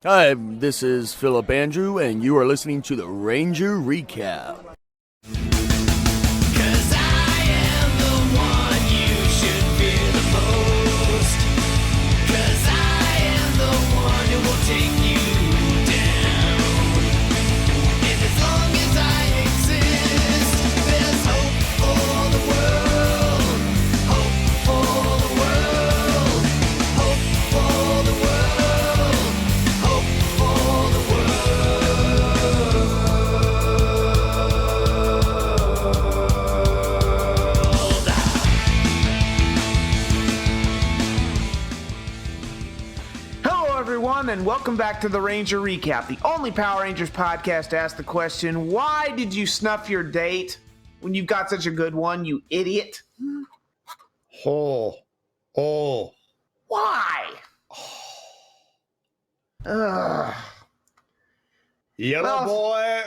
Hi, this is Philip Andrew, and you are listening to the Ranger Recap. Cause I am the one you should fear the most. Cause I am the one who will take you down. And as long as I exist, there's hope for the world. Hope for the world. Hope for the world. Hope for the world. Hello, everyone, and welcome back to the Ranger Recap, the only Power Rangers podcast to ask the question, why did you snuff your date when you've got such a good one, you idiot? Oh. Why? Ugh. Yellow Well- boy,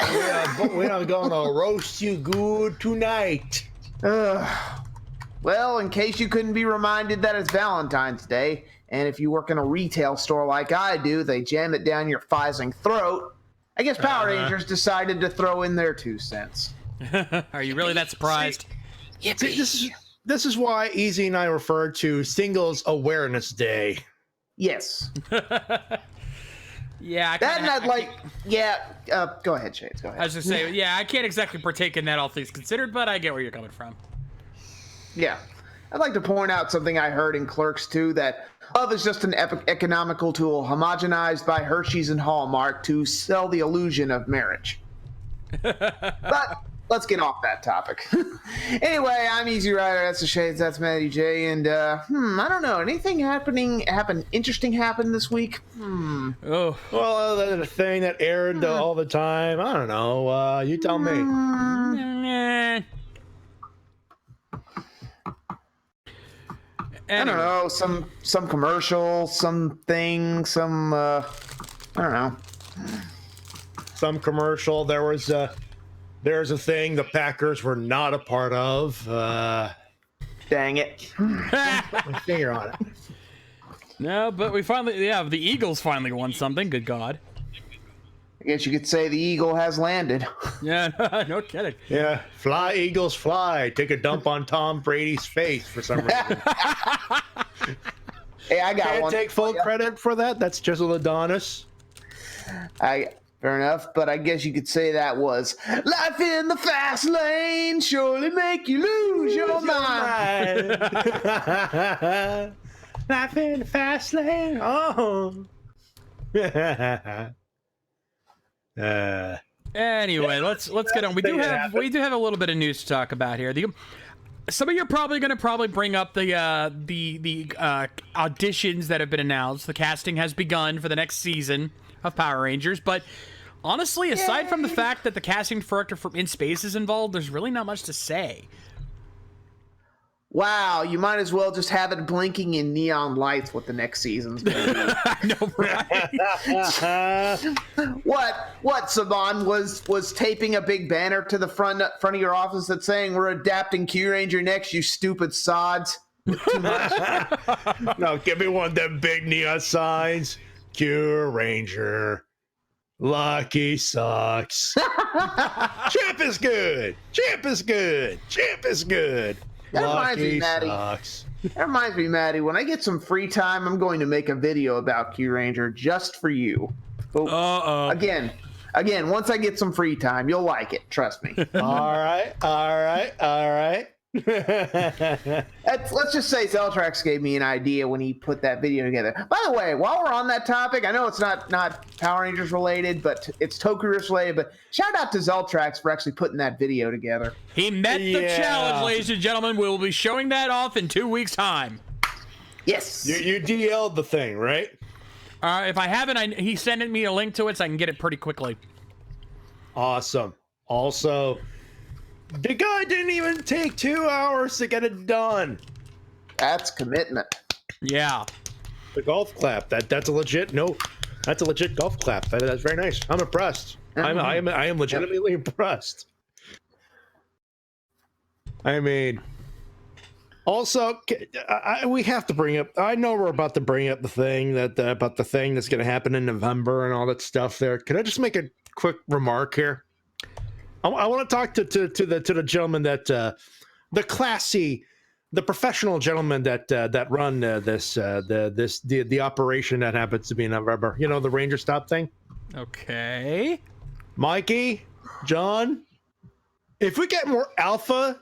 we are gonna roast you good tonight. Well, in case you couldn't be reminded that it's Valentine's Day, and if you work in a retail store like I do, they jam it down your fizzing throat, I guess Power Rangers decided to throw in their 2 cents. Are you really that surprised? See, this is why Easy and I refer to Singles Awareness Day. Yes. Yeah, That and I'd like, go ahead, Shades, go ahead. I was just saying, yeah, I can't exactly partake in that, all things considered, but I get where you're coming from. Yeah. I'd like to point out something I heard in Clerks 2, that love is just an economical tool homogenized by Hershey's and Hallmark to sell the illusion of marriage. But let's get off that topic. Anyway, I'm Easy Rider, that's the Shades, that's Matty Jay, and I don't know, anything interesting happened this week? Oh, Well, the thing that aired all the time, I don't know. You tell me. eh. I don't know, some commercial, something, I don't know. Some commercial. There's a thing the Packers were not a part of. Dang it. Put my finger on it. No, but we finally, the Eagles finally won something, good God. I guess you could say the Eagle has landed. Yeah, no kidding. Yeah, fly Eagles fly. Take a dump on Tom Brady's face for some reason. Hey, I got Can't one. take full credit for that. That's Jizzle Adonis. Fair enough, but I guess you could say that was life in the fast lane surely make you lose your mind. Life in the fast lane. Oh. Anyway, let's get on. We do have a little bit of news to talk about here. Some of you are probably going to bring up the auditions that have been announced. The casting has begun for the next season of Power Rangers, but honestly, aside from the fact that the casting director from In Space is involved, there's really not much to say. Wow, you might as well just have it blinking in neon lights what the next season's going to be. I know, right? What, Saban was taping a big banner to the front of your office that's saying we're adapting Q Ranger next, you stupid sods. Too much. No, give me one of them big neon signs. Q Ranger. Lucky sucks. Champ is good. Champ is good. Champ is good. That reminds me, Lucky Matty. sucks. That reminds me, Maddie, when I get some free time, I'm going to make a video about Q Ranger just for you. Uh-oh. Again, once I get some free time, you'll like it. Trust me. All right. Let's just say Zeltrax gave me an idea when he put that video together. By the way, while we're on that topic, I know it's not Power Rangers related, but it's Tokuris related, but shout out to Zeltrax for actually putting that video together. He met the challenge, ladies and gentlemen. We will be showing that off in 2 weeks' time. Yes. You DL'd the thing, right? If I haven't, he sent me a link to it so I can get it pretty quickly. Awesome. Also, the guy didn't even take 2 hours to get it done. That's commitment. Yeah. The golf clap. That's a legit That's a legit golf clap. That's very nice. I'm impressed. I am legitimately impressed. I mean, Also, we have to bring up. I know we're about to bring up the thing about the thing that's going to happen in November and all that stuff. There, can I just make a quick remark here? I want to talk to the gentleman that the professional gentleman that run the operation that happens to be in November. You know, the Ranger Stop thing. Okay. Mikey, John, if we get more alpha.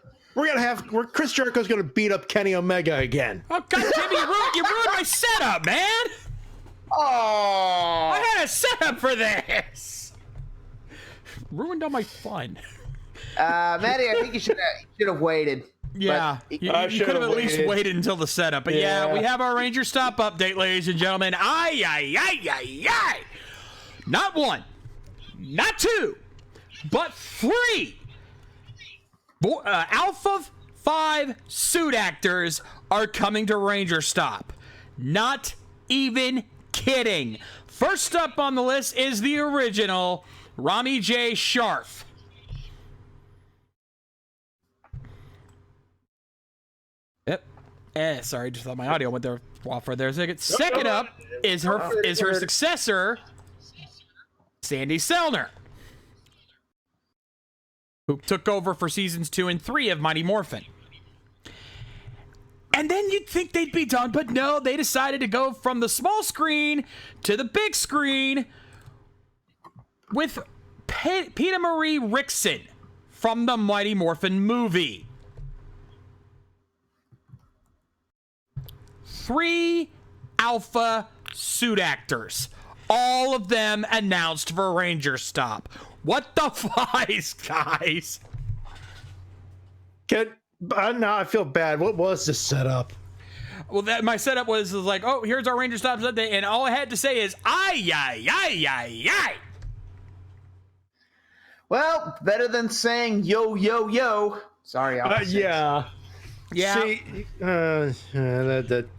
Chris Jericho's gonna beat up Kenny Omega again. Oh, God damn it, you ruined my setup, man! Oh, I had a setup for this! Ruined all my fun. Matty, I think you should have waited. Yeah, But- you I could have at least waited. waited until the setup. But yeah, we have our Ranger Stop update, ladies and gentlemen. Ay. Not one, not two, but three. Alpha 5 suit actors are coming to Ranger Stop. Not even kidding. First up on the list is the original Matty Jay Sharf. Yep. Sorry, just thought my audio went there off for there a second. Second up is her successor, Sandy Selner, who took over for seasons 2 and 3 of Mighty Morphin. And then you'd think they'd be done, but no, they decided to go from the small screen to the big screen with Peter Marie Rickson from the Mighty Morphin movie. 3 alpha suit actors, all of them announced for Ranger Stop. What the flies, guys? Now I feel bad. What was this setup? Well, my setup was like, oh, here's our Ranger Stop update, and all I had to say is, ay. Well, better than saying yo yo yo. Sorry, Yeah. Yeah. See,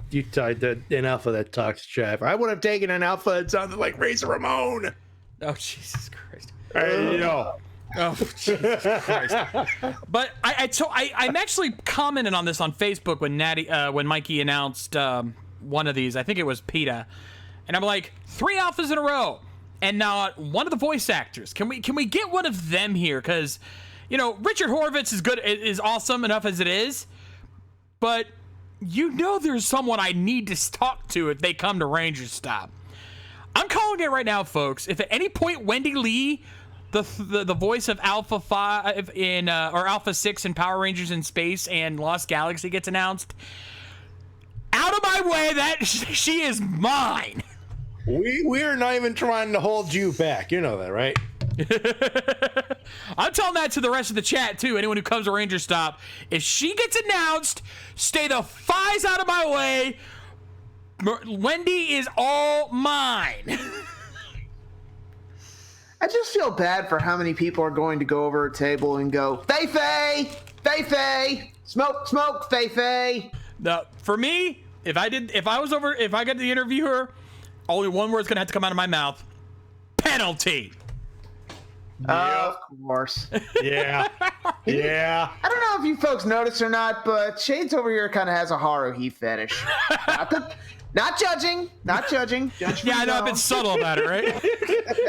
you tied an alpha that talks chaff. I would have taken an alpha that sounded like Razor Ramon. Oh, Jesus Christ. You know. Oh, Jesus Christ. But I'm actually commenting on this on Facebook when Mikey announced one of these. I think it was PETA. And I'm like, 3 alphas in a row. And not one of the voice actors. Can we get one of them here? Because, you know, Richard Horvitz is awesome enough as it is. But you know there's someone I need to talk to if they come to Ranger Stop. I'm calling it right now, folks. If at any point Wendy Lee, the voice of Alpha 5 in or Alpha 6 in Power Rangers in Space and Lost Galaxy gets announced, out of my way, that she is mine. We are not even trying to hold you back. You know that, right? I'm telling that to the rest of the chat too. Anyone who comes to Ranger Stop, if she gets announced, stay the fies out of my way. Wendy is all mine. I just feel bad for how many people are going to go over a table and go, Fei, smoke, Fei. No, for me, if I got to interview her, only one word's gonna have to come out of my mouth: penalty. Of course. Yeah. Yeah. I don't know if you folks noticed or not, but Shades over here kind of has a Haruhi fetish. Not judging. Judge Yeah, I know. I've me been subtle about it, right?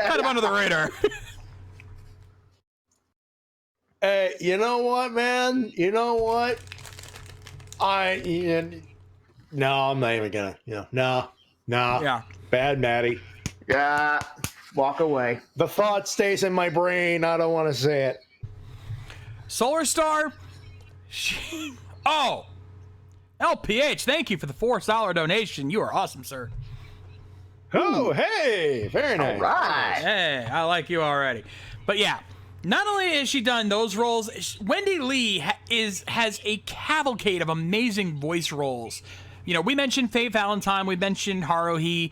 Kind of under the radar. Hey, you know what, man? You know what? No, I'm not even gonna. No. Yeah. Bad, Matty. Yeah, walk away. The thought stays in my brain. I don't want to say it. Solar Star. Oh, LPH. Thank you for the $4 donation. You are awesome, sir. Oh, hey, very nice. All right. Hey, I like you already. But yeah, not only has she done those roles, Wendy Lee has a cavalcade of amazing voice roles. You know, we mentioned Faye Valentine, we mentioned Haruhi,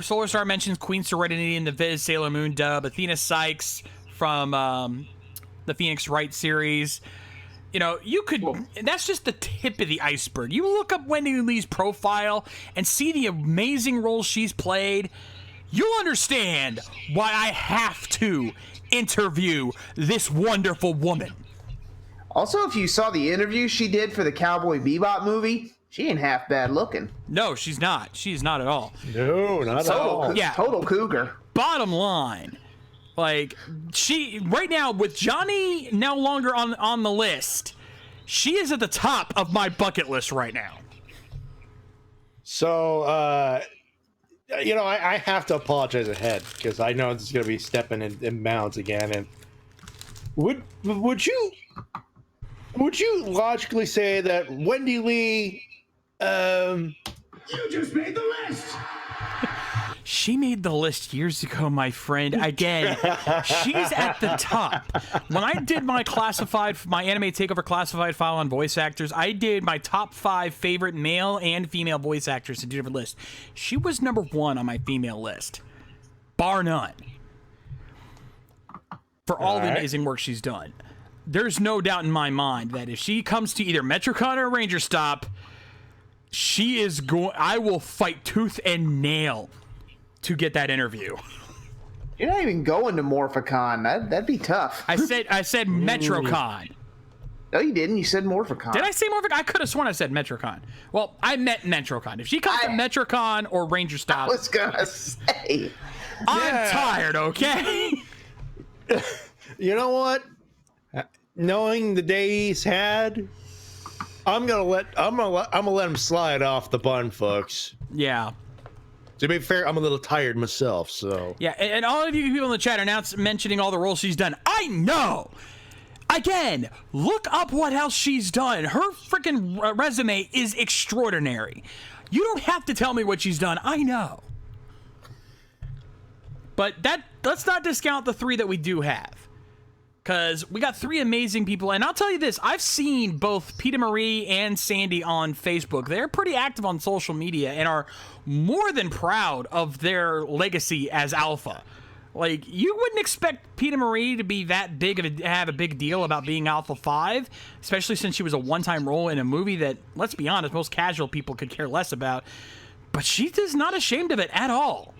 Solar Star mentions Queen Serenity in the Viz Sailor Moon dub, Athena Sykes from the Phoenix Wright series. You know, that's just the tip of the iceberg. You look up Wendy Lee's profile and see the amazing roles she's played, you'll understand why I have to interview this wonderful woman. Also, if you saw the interview she did for the Cowboy Bebop movie, she ain't half bad looking. No, she's not. She's not at all. No, not at all. Yeah. Total cougar. Bottom line, like, she right now with Johnny no longer on the list, she is at the top of my bucket list right now. So, I have to apologize ahead because I know this is going to be stepping in bounds again. And would you logically say that Wendy Lee? You just made the list. She made the list years ago, my friend. Again, she's at the top. When I did my anime takeover classified file on voice actors, I did my top 5 favorite male and female voice actors in 2 different lists. She was number 1 on my female list, bar none. For all the amazing work she's done, there's no doubt in my mind that if she comes to either Metrocon or Ranger Stop, she is going. I will fight tooth and nail to get that interview. You're not even going to Morphicon. That'd be tough. I said Metrocon. No, you didn't. You said Morphicon. Did I say Morphicon? I could have sworn I said Metrocon. Well, I meant Metrocon. If she comes to Metrocon or Ranger Stop, I was gonna say. I'm tired. Okay. You know what? Knowing the day he's had, I'm gonna let him slide off the bun, folks. Yeah. To be fair, I'm a little tired myself, so. Yeah, and all of you people in the chat are now mentioning all the roles she's done. I know! Again, look up what else she's done. Her freaking resume is extraordinary. You don't have to tell me what she's done. I know. But let's not discount the 3 that we do have. Because we got 3 amazing people. And I'll tell you this, I've seen both Peter Marie and Sandy on Facebook. They're pretty active on social media and are more than proud of their legacy as Alpha. Like, you wouldn't expect Peter Marie to be that big have a big deal about being Alpha 5, especially since she was a one-time role in a movie that, let's be honest, most casual people could care less about. But she is not ashamed of it at all.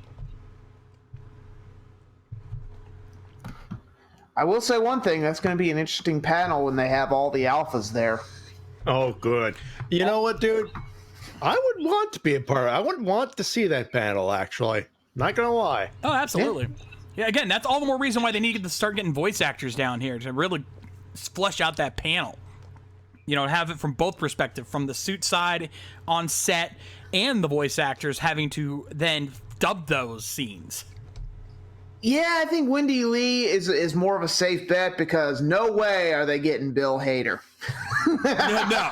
I will say one thing. That's going to be an interesting panel when they have all the alphas there. Oh, good. You know what, dude? I would want to be a part of it. I would want to see that panel, actually. Not going to lie. Oh, absolutely. Yeah, again, that's all the more reason why they need to start getting voice actors down here to really flesh out that panel. You know, have it from both perspectives, from the suit side on set and the voice actors having to then dub those scenes. Yeah, I think Wendy Lee is more of a safe bet because no way are they getting Bill Hader. No.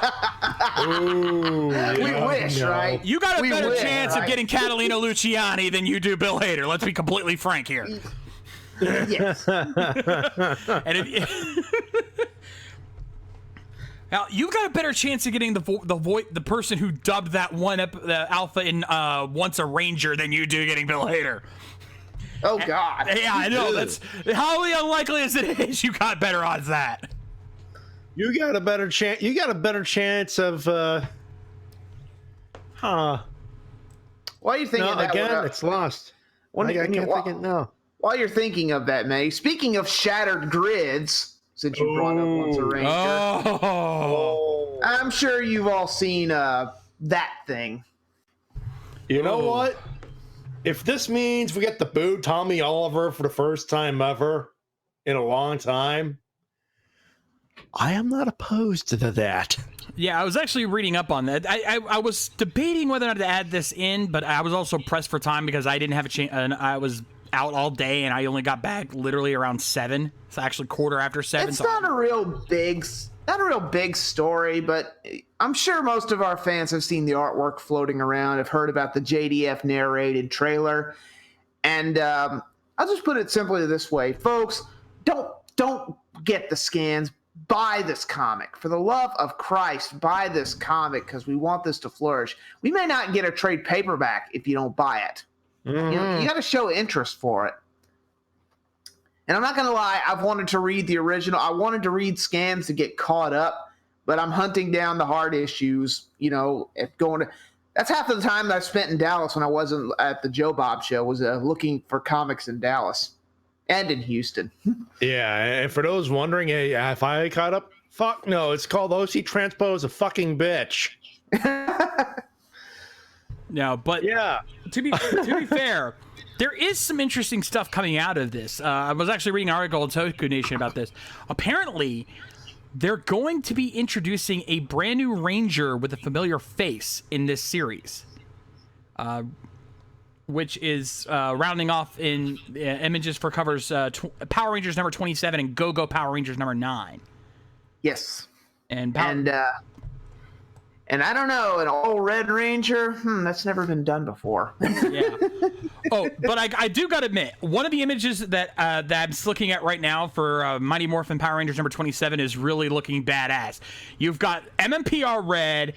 Ooh, We wish, right? You got a We better wish, chance of right? getting Catalina Luciani than you do Bill Hader. Let's be completely frank here. Yes. And now you've got a better chance of getting the person who dubbed that the Alpha in Once a Ranger than you do getting Bill Hader. Oh God. Yeah, I know. That's highly unlikely as it is. You got better odds that. You got a better chance. You got a better chance of. While you're thinking No, that again, it's lost. I can't think it now. While you're thinking of that, May, speaking of shattered grids, since you brought up Once a Ranger, Oh. I'm sure you've all seen that thing. You know what? If this means we get to boo Tommy Oliver for the first time ever in a long time, I am not opposed to that. Yeah, I was actually reading up on that. I was debating whether or not to add this in, but I was also pressed for time because I didn't have a chance. And I was out all day, and I only got back literally around 7. It's actually 7:15. It's not a real big story, but I'm sure most of our fans have seen the artwork floating around, have heard about the JDF narrated trailer, and I'll just put it simply this way, folks: don't get the scans. Buy this comic. For the love of Christ, buy this comic because we want this to flourish. We may not get a trade paperback if you don't buy it. Mm-hmm. You got to show interest for it. And I'm not going to lie, I've wanted to read the original. I wanted to read scans to get caught up, but I'm hunting down the hard issues, that's half of the time that I spent in Dallas when I wasn't at the Joe Bob show, was looking for comics in Dallas and in Houston. Yeah, and for those wondering, hey, if I caught up Fuck no, it's called OC Transpose a fucking bitch. No, but Yeah. to be fair, there is some interesting stuff coming out of this. I was actually reading an article on Toku Nation about this. Apparently, they're going to be introducing a brand new Ranger with a familiar face in this series, which is rounding off in images for covers Power Rangers number 27 and Go-Go Power Rangers number 9. Yes. And I don't know, an all red Ranger? That's never been done before. yeah. Oh, but I do gotta admit, one of the images that I'm looking at right now for Mighty Morphin Power Rangers number 27 is really looking badass. You've got MMPR Red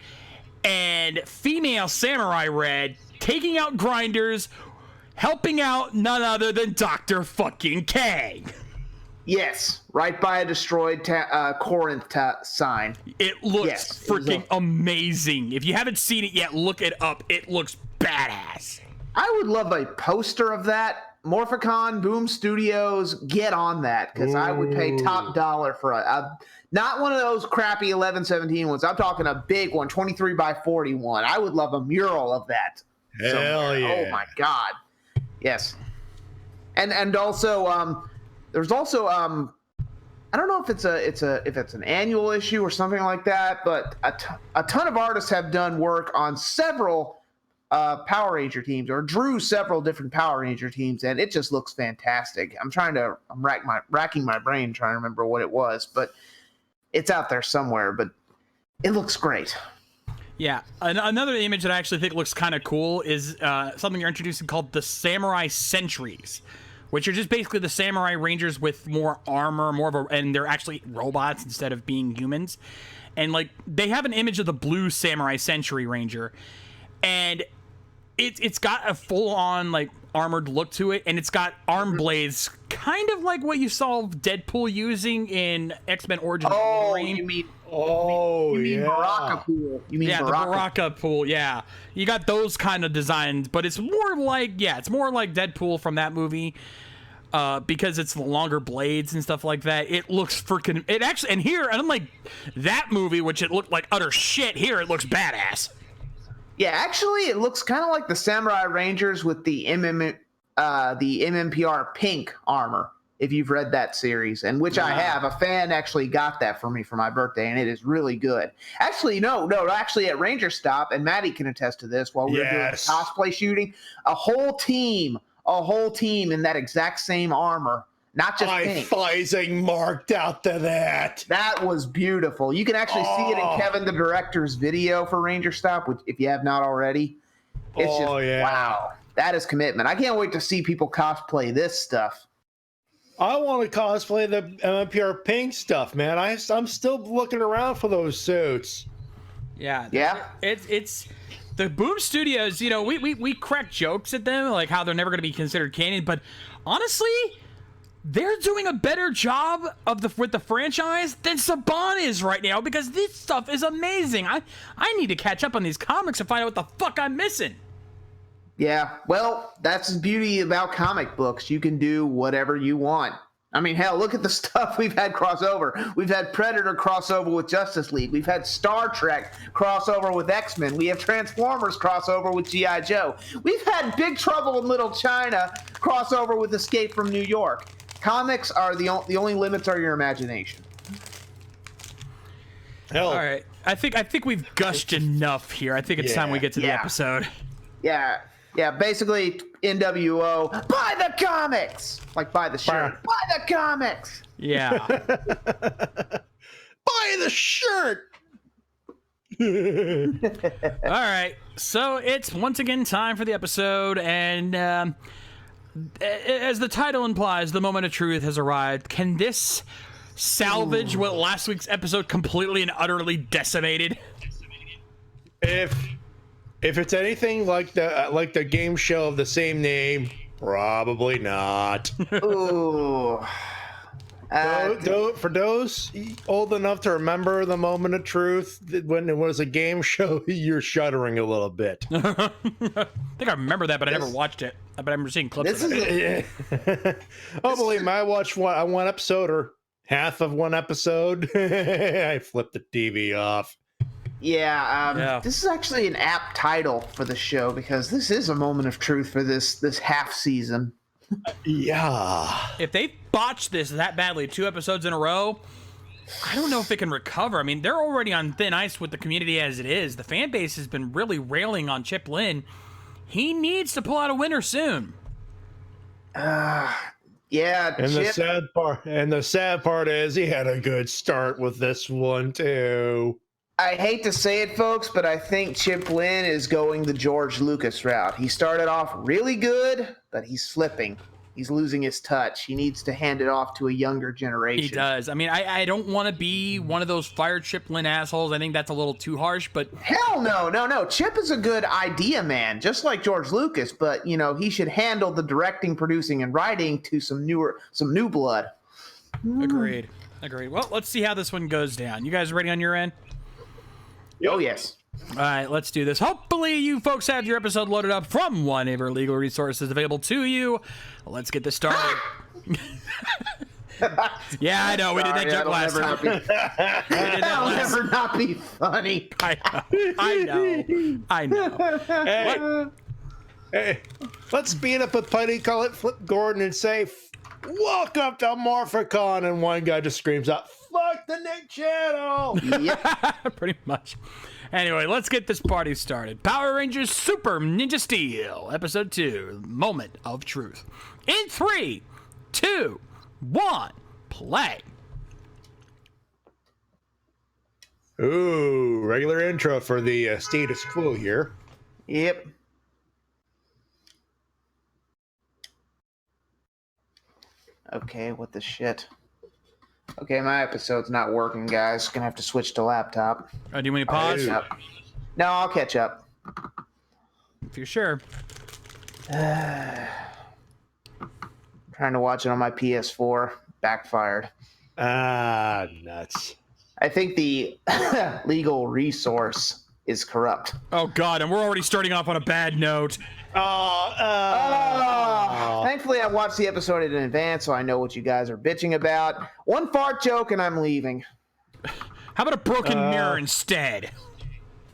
and female Samurai Red taking out grinders, helping out none other than Dr. fucking K. Yes, right by a destroyed Corinth sign. It looks freaking amazing. If you haven't seen it yet, look it up. It looks badass. I would love a poster of that. Morphicon, Boom Studios, get on that, because I would pay top dollar for not one of those crappy 1117 ones. I'm talking a big one, 23 by 41. I would love a mural of that. Hell somewhere. yeah. Oh my God. Yes. And also there's also I don't know if it's an annual issue or something like that, but a ton of artists have done work on several Power Ranger teams, or drew several different Power Ranger teams, and it just looks fantastic. I'm racking my brain trying to remember what it was, but it's out there somewhere. But it looks great. Yeah, another image that I actually think looks kind of cool is something you're introducing called the Samurai Sentries, which are just basically the Samurai Rangers with more armor, and they're actually robots instead of being humans. And like they have an image of the blue Samurai Sentry Ranger, and it's got a full-on like armored look to it, and it's got arm blades, kind of like what you saw Deadpool using in X-Men Origins Wolverine. You mean yeah. Baraka Pool? You mean the Baraka Pool? Yeah, you got those kind of designs, but it's more like Deadpool from that movie. Because it's the longer blades and stuff like that. It looks freaking. It actually, and here, and unlike that movie, which it looked like utter shit, here it looks badass. Yeah, actually, it looks kind of like the Samurai Rangers with the MMPR pink armor. If you've read that series, and which I have, a fan actually got that for me for my birthday, and it is really good. Actually, no, actually at Ranger Stop, and Matty can attest to this. While we were doing the cosplay shooting, a whole team in that exact same armor, not just pink. Eye-fizing marked out to that. That was beautiful. You can actually see it in Kevin the director's video for Ranger Stop, which, if you have not already, it's wow, that is commitment. I can't wait to see people cosplay this stuff. I want to cosplay the MMPR pink stuff, man. I'm still looking around for those suits. Yeah. It's the Boom Studios. You know, we crack jokes at them like how they're never going to be considered canon, but honestly, they're doing a better job with the franchise than Saban is right now, because this stuff is amazing. I need to catch up on these comics and find out what the fuck I'm missing. Yeah, well, that's the beauty about comic books. You can do whatever you want. I mean, hell, look at the stuff we've had crossover. We've had Predator crossover with Justice League. We've had Star Trek crossover with X-Men. We have Transformers crossover with G.I. Joe. We've had Big Trouble in Little China crossover with Escape from New York. Comics are the only limits are your imagination. Hell. All right, I think we've gushed enough here. I think it's time we get to the episode. Yeah, basically NWO, buy the comics! Like, buy the shirt. Buy the comics! Yeah. Buy the shirt! All right, so it's once again time for the episode, and as the title implies, the moment of truth has arrived. Can this salvage what last week's episode completely and utterly decimated? If it's anything like the game show of the same name, probably not. Ooh. For those old enough to remember the moment of truth when it was a game show, you're shuddering a little bit. I think I remember that, but I never watched it. But I remember seeing clips of it. Oh, believe me, I watched one episode, or half of one episode, I flipped the TV off. Yeah, this is actually an apt title for the show because this is a moment of truth for this half season. Yeah. If they botch this that badly 2 episodes in a row, I don't know if they can recover. I mean, they're already on thin ice with the community as it is. The fan base has been really railing on Chip Lynn. He needs to pull out a winner soon. Yeah, And Chip, the sad part is he had a good start with this one too. I hate to say it, folks, but I think Chip Lynn is going the George Lucas route. He started off really good, but he's slipping. He's losing his touch. He needs to hand it off to a younger generation. He does. I mean, I don't want to be one of those fire Chip Lynn assholes. I think that's a little too harsh, but Hell no. Chip is a good idea man, just like George Lucas, but, he should handle the directing, producing, and writing to some new blood. agreed. Well, let's see how this one goes down. You guys ready on your end? Oh, yes. All right, let's do this. Hopefully you folks have your episode loaded up from one of our legal resources available to you. Let's get this started. Yeah, I know. We did that joke last time. That'll never not be funny. I know. Hey, let's beat up a putty, call it Flip Gordon, and say, "Welcome to Morphicon," and one guy just screams out, "Fuck the Nick Channel!" Yep. Pretty much. Anyway, let's get this party started. Power Rangers Super Ninja Steel, Episode 2, Moment of Truth. In 3, 2, 1, play. Ooh, regular intro for the status quo here. Yep. Okay, what the shit? Okay, my episode's not working, guys. Gonna have to switch to laptop. Do you want me to pause? Yep. No, I'll catch up. If you're sure. Trying to watch it on my PS4. Backfired. Ah, nuts. I think the legal resource is corrupt. Oh, God, and we're already starting off on a bad note. Thankfully, I watched the episode in advance, so I know what you guys are bitching about. One fart joke, and I'm leaving. How about a broken mirror instead?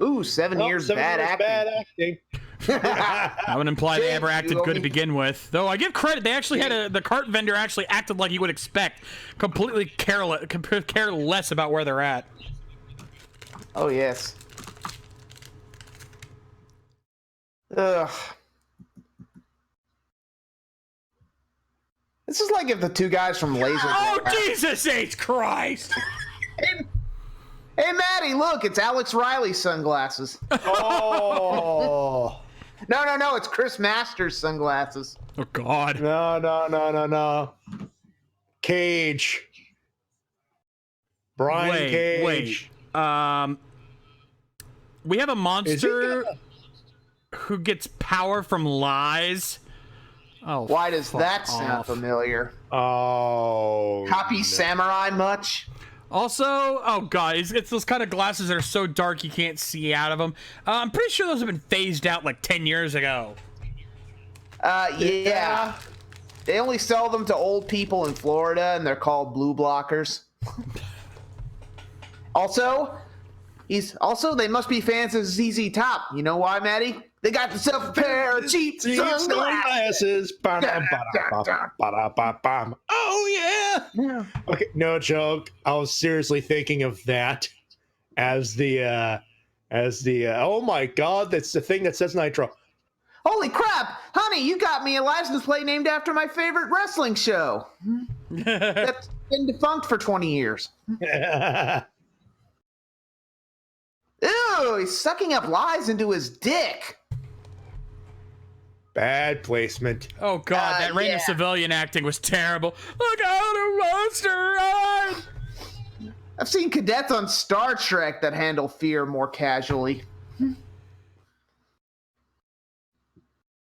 Ooh, 7 years bad acting. I would imply they ever acted good to only- begin with. Though I give credit, they actually had the cart vendor actually acted like you would expect. Completely care less about where they're at. Oh, yes. Ugh. This is like if the two guys from Laser. Oh, Jesus H. Christ! Hey, Matty, look, it's Alex Riley's sunglasses. Oh. No, it's Chris Masters' sunglasses. Oh, God. No. Cage. Brian Cage. Wait. We have a monster who gets power from lies. Oh, Why does fuck that sound off. familiar? Oh. Copy Samurai much? Also, oh God, it's those kind of glasses that are so dark you can't see out of them. I'm pretty sure those have been phased out like 10 years ago. Yeah. They only sell them to old people in Florida, and they're called blue blockers. Also, they must be fans of ZZ Top. You know why, Matty? They got themselves a pair of cheap sunglasses. Oh yeah. Okay, no joke. I was seriously thinking of that as the oh my God, that's the thing that says Nitro. Holy crap! Honey, you got me a license plate named after my favorite wrestling show. That's been defunct for 20 years. Ew, he's sucking up lies into his dick. Bad placement. Oh God, that random civilian acting was terrible. Look out, a monster run! I've seen cadets on Star Trek that handle fear more casually.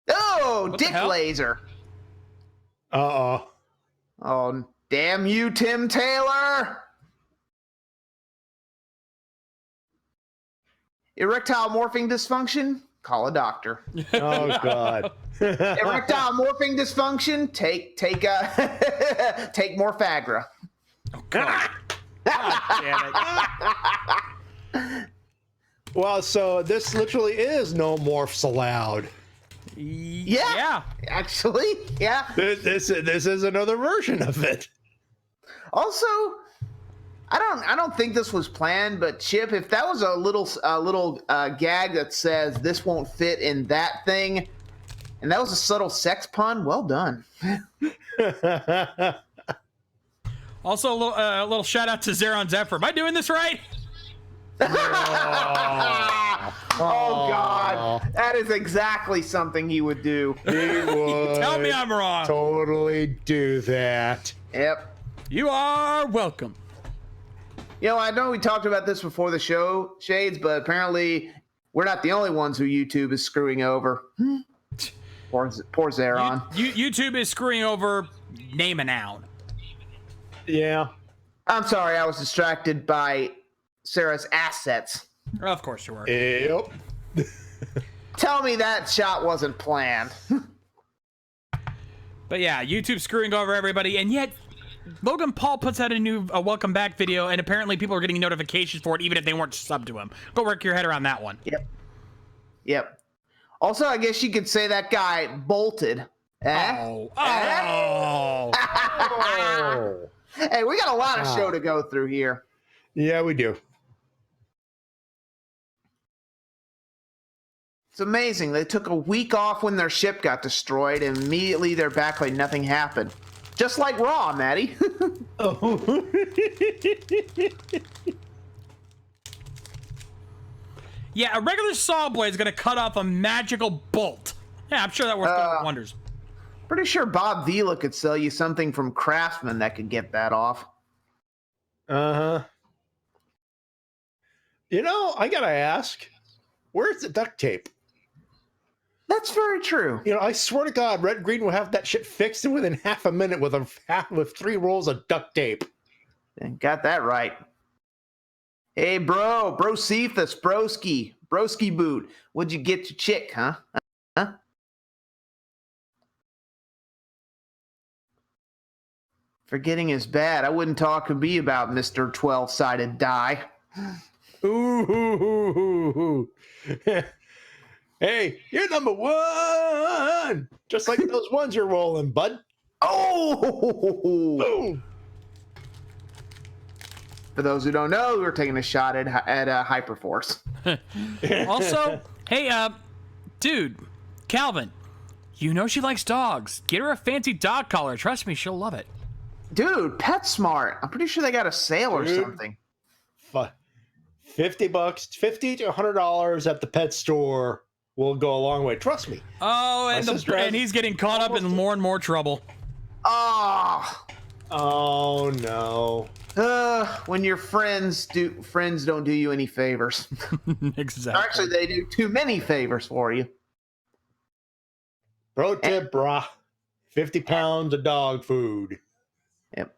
Oh, What the dick hell? laser. Uh-oh. Oh, damn you, Tim Taylor. Erectile morphing dysfunction? Call a doctor. Oh God. Erectile morphing dysfunction? Take more Fagra. Oh God. God damn it. Well, so this literally is no morphs allowed. Yeah. Actually, yeah. This is another version of it. Also, I don't think this was planned, but Chip, if that was a little gag that says this won't fit in that thing, and that was a subtle sex pun, well done. Also, a little shout out to Zeron Zephyr. Am I doing this right? Oh God, that is exactly something he would do. He would Tell me I'm wrong. totally do that. Yep. You are welcome. You know, I know we talked about this before the show, Shades, but apparently we're not the only ones who YouTube is screwing over. Poor Zeron. YouTube is screwing over name a noun. Yeah. I'm sorry, I was distracted by Sarah's assets. Of course you were. Yep. Tell me that shot wasn't planned. But yeah, YouTube screwing over everybody, and yet Logan Paul puts out a welcome back video, and apparently people are getting notifications for it even if they weren't subbed to him. Go work your head around that one. Yep. Also, I guess you could say that guy bolted. Oh. Oh. Hey, we got a lot of show to go through here. Yeah, we do. It's amazing. They took a week off when their ship got destroyed, and immediately they're back like nothing happened. Just like Raw, Matty. Oh. Yeah, a regular saw blade is going to cut off a magical bolt. Yeah, I'm sure that works wonders. Pretty sure Bob Vila could sell you something from Craftsman that could get that off. Uh-huh. You know, I gotta ask, where's the duct tape? That's very true. You know, I swear to God, Red Green will have that shit fixed within half a minute with 3 rolls of duct tape. Got that right. Hey, bro Cephas, broski boot. What'd you get your chick, huh? Huh? Forgetting is bad. I wouldn't talk to me about Mr. 12-sided die. Ooh. Hey, you're number 1! Just like those ones you're rolling, bud. Oh! Boom. For those who don't know, we're taking a shot at Hyperforce. Also, hey, dude, Calvin, you know she likes dogs. Get her a fancy dog collar. Trust me, she'll love it. Dude, PetSmart. I'm pretty sure they got a sale or something. $50, $50 to $100 at the pet store will go a long way. Trust me. Oh, and he's getting caught up in more and more trouble. Oh no. When your friends don't do you any favors. Exactly. Actually, they do too many favors for you. Pro tip, brah. 50 pounds of dog food. Yep.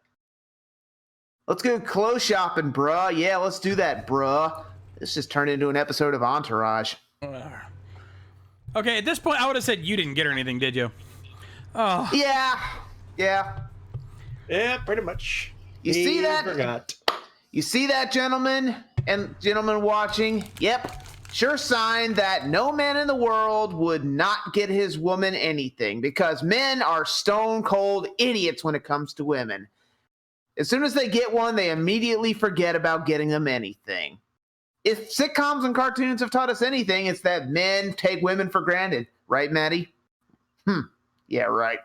Let's go clothes shopping, bruh. Yeah, let's do that, bruh. This just turned into an episode of Entourage. Okay, at this point, I would have said you didn't get her anything, did you? Oh. Yeah. Yeah, pretty much. You see that? Forgot. You see that, gentlemen and gentlemen watching? Yep. Sure sign that no man in the world would not get his woman anything, because men are stone cold idiots when it comes to women. As soon as they get one, they immediately forget about getting them anything. If sitcoms and cartoons have taught us anything, it's that men take women for granted. Right, Matty? Yeah, right.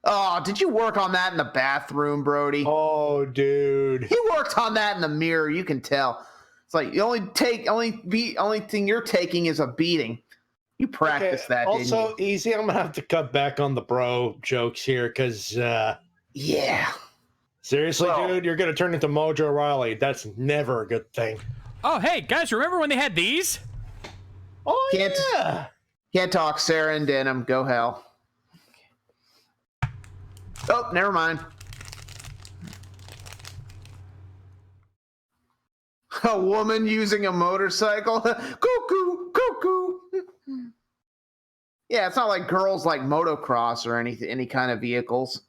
Oh, did you work on that in the bathroom, Brody? Oh, dude. He worked on that in the mirror. You can tell. It's like the only thing you're taking is a beating. You practiced that, didn't you? Also, easy. I'm gonna have to cut back on the bro jokes here, because yeah. Seriously, dude, you're gonna turn into Mojo Riley. That's never a good thing. Oh, hey guys, remember when they had these? Oh, yeah. Can't talk, Sarah and Denim. Go hell. Oh, never mind. A woman using a motorcycle. Cuckoo, cuckoo. Yeah, it's not like girls like motocross or any kind of vehicles.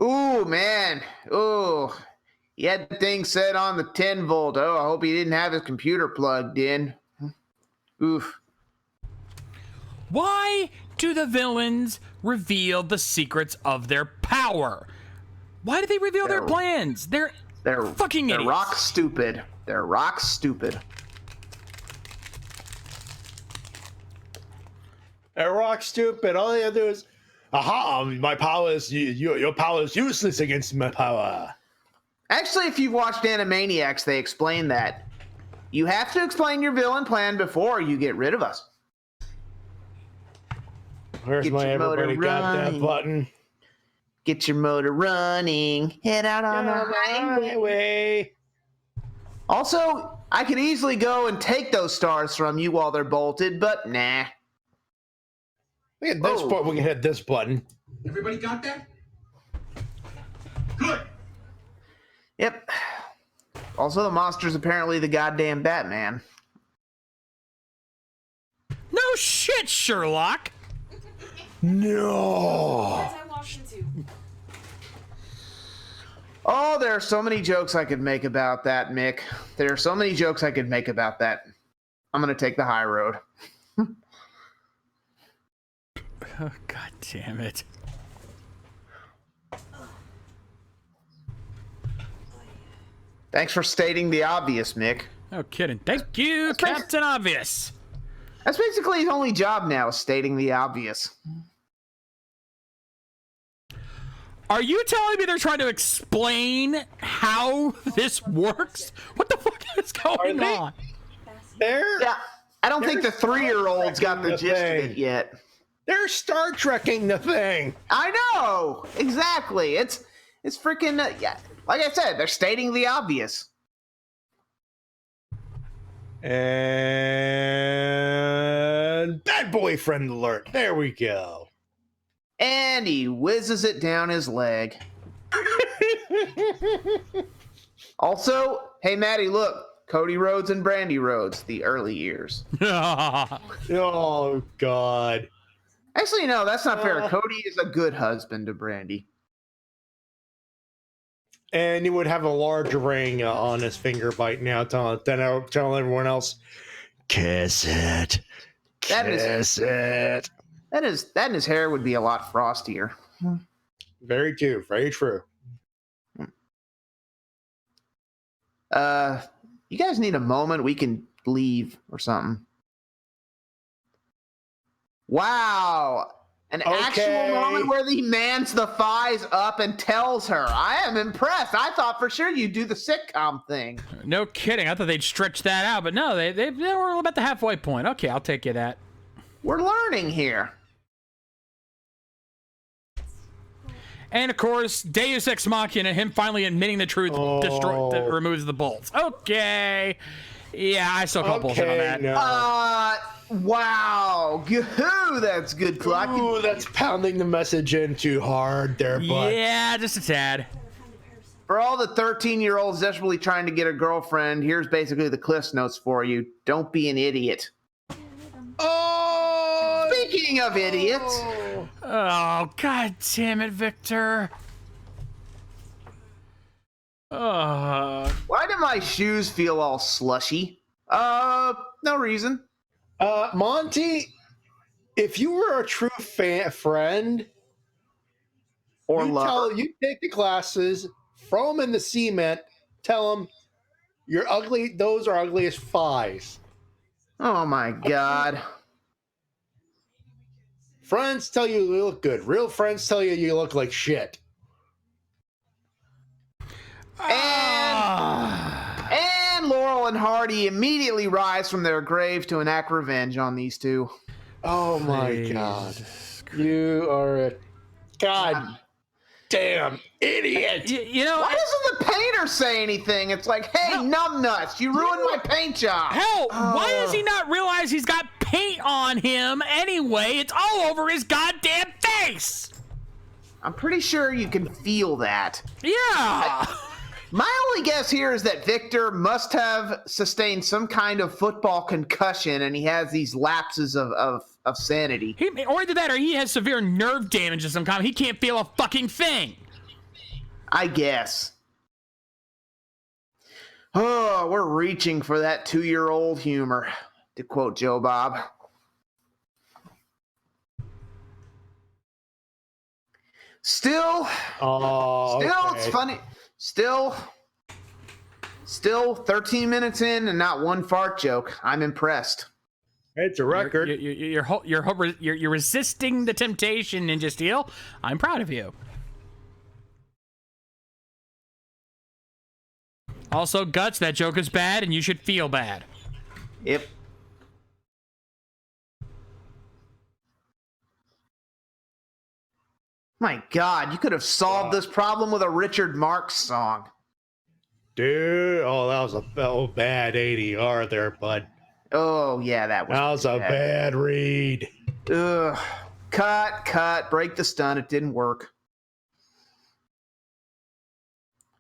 Ooh, man. Ooh. He had the thing set on the 10 volt. Oh, I hope he didn't have his computer plugged in. Oof. Why do the villains reveal the secrets of their power? Why do they reveal their plans? They're fucking idiots. They're rock stupid. They're rock stupid. They're rock stupid. All they have to do is, aha, my power is your power is useless against my power. Actually, if you've watched Animaniacs, they explain that. You have to explain your villain plan before you get rid of us. Where's Get my your motor everybody got that running. button? Get your motor running. Head out on the highway. Also, I could easily go and take those stars from you while they're bolted, but nah. Look at this button. We can hit this button. Everybody got that? Good. Yep. Also, the monster's apparently the goddamn Batman. No shit, Sherlock. No. I walked into. Oh, there are so many jokes I could make about that, Mick. There are so many jokes I could make about that. I'm going to take the high road. Oh, God damn it. Thanks for stating the obvious, Mick. No kidding. Thank you, That's nice. Captain Obvious. That's basically his only job now, is stating the obvious. Are you telling me they're trying to explain how this works? What the fuck is going they? on? Yeah, I don't think the There's 3-year-olds got the the gist of thing. it yet. They're Star Trekking the thing. I know! Exactly. It's freaking... yeah. Like I said, they're stating the obvious. And bad boyfriend alert. There we go. And he whizzes it down his leg. Also, hey, Matty, look. Cody Rhodes and Brandy Rhodes, the early years. Oh, God. Actually, no, that's not fair. Cody is a good husband to Brandy. And he would have a large ring on his finger right now, telling everyone else, kiss it. That is- Kiss it. That and his hair would be a lot frostier. Very true. Very true. You guys need a moment? We can leave or something. Wow. An actual moment where he mans the thighs up and tells her. I am impressed. I thought for sure you'd do the sitcom thing. No kidding. I thought they'd stretch that out, but no, they were about the halfway point. Okay, I'll take you that. We're learning here. And of course, Deus Ex Machina, him finally admitting the truth, removes the bolts. Okay. Yeah, I still call bullshit on that. No. Wow. Ooh, that's good clock. Ooh, that's pounding the message in too hard there, bud. Yeah, just a tad. For all the 13-year-olds desperately trying to get a girlfriend, here's basically the Cliff's Notes for you. Don't be an idiot. Oh! Speaking of idiots, Oh, god damn it, Victor. why do my shoes feel all slushy? No reason. Monty, if you were a true friend, Or lover. you take the glasses, throw them in the cement, tell them you're ugly. Those are ugly as flies. Oh my god. Friends tell you you look good. Real friends tell you you look like shit. And Laurel and Hardy immediately rise from their grave to enact revenge on these two. Oh my god. You are a god damn idiot. You know, Why doesn't the painter say anything? It's like, hey, numbnuts, you ruined my paint job. hell, why does he not realize he's got paint on him anyway? It's all over his goddamn face. I'm pretty sure you can feel that. Yeah. My only guess here is that Victor must have sustained some kind of football concussion, and he has these lapses of sanity. Or either that, or he has severe nerve damage of some kind. He can't feel a fucking thing. I guess. Oh, we're reaching for that 2-year-old humor, to quote Joe Bob. Still, It's funny. Still 13 minutes in and not one fart joke. I'm impressed. It's a record. You're resisting the temptation, Ninja Steel. I'm proud of you. Also, Guts, that joke is bad, and you should feel bad. Yep. My God, you could have solved this problem with a Richard Marx song. Dude, that was a bad ADR there, bud. Oh, yeah, that was a bad read. Ugh. Cut. Break the stun. It didn't work.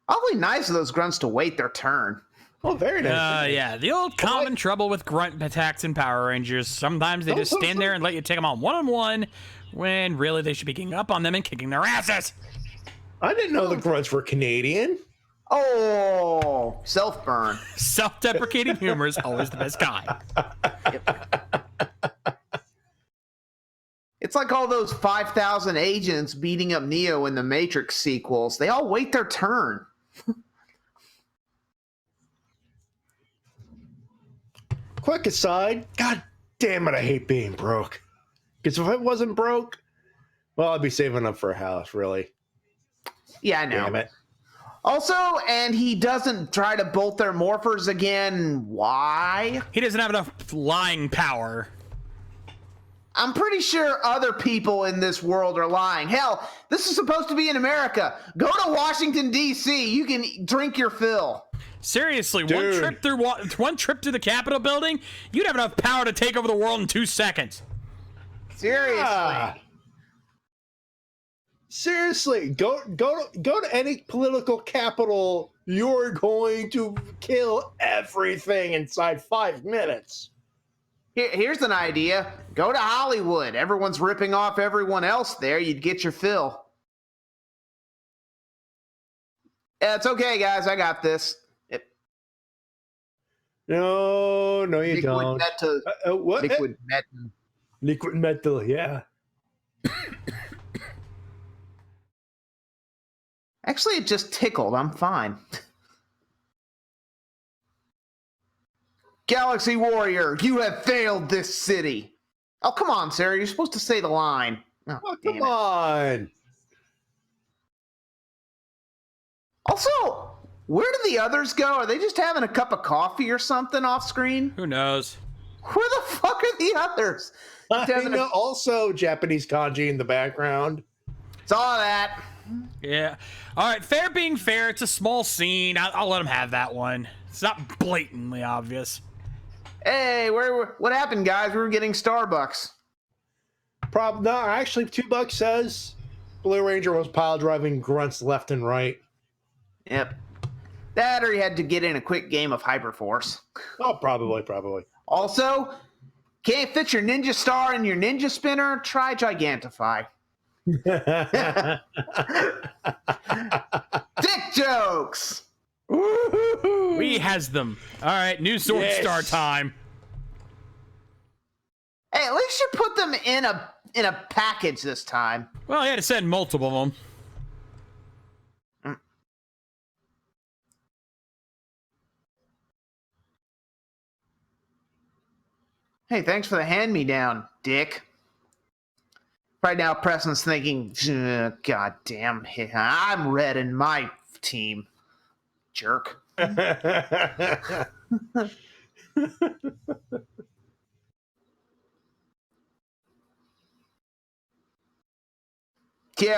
Awfully nice of those grunts to wait their turn. Oh, very nice. Yeah, the old common trouble with grunt attacks in Power Rangers. Sometimes they just stand there and let you take them on one-on-one, when really they should be getting up on them and kicking their asses. I didn't know the grunts were Canadian. Oh, self-burn. Self-deprecating humor is always the best kind. Yep. It's like all those 5,000 agents beating up Neo in the Matrix sequels. They all wait their turn. Quick aside, God damn it, I hate being broke. Because if it wasn't broke, well, I'd be saving up for a house, really. Yeah, I know. Damn it. Also, and he doesn't try to bolt their morphers again. Why? He doesn't have enough lying power. I'm pretty sure other people in this world are lying. Hell, this is supposed to be in America. Go to Washington, D.C. You can drink your fill. Seriously, Dude. one trip through the Capitol building, you'd have enough power to take over the world in 2 seconds. Seriously. Yeah. Seriously, go to any political capital. You're going to kill everything inside 5 minutes. Here's an idea. Go to Hollywood. Everyone's ripping off everyone else there. You'd get your fill. Yeah, it's okay, guys. I got this. No, you don't. What? Liquid metal. Liquid metal, yeah. Actually, it just tickled. I'm fine. Galaxy Warrior, you have failed this city. Oh, come on, Sarah. You're supposed to say the line. Oh, come on. Also, where do the others go? Are they just having a cup of coffee or something off screen? Who knows? Where the fuck are the others? Also, Japanese kanji in the background. Saw that. Yeah. All right, fair being fair, it's a small scene. I'll let him have that one. It's not blatantly obvious. Hey, what happened, guys? We were getting Starbucks. No, actually, $2 says Blue Ranger was pile driving grunts left and right. Yep. That or he had to get in a quick game of Hyperforce. Oh, probably. Also, can't fit your Ninja Star in your Ninja Spinner? Try Gigantify. Dick jokes! We has them. All right, new Sword Star time. Hey, at least you put them in a package this time. Well, I had to send multiple of them. Hey, thanks for the hand-me-down, Dick. Right now, Preston's thinking, God damn, I'm red in my team. Jerk. Yeah,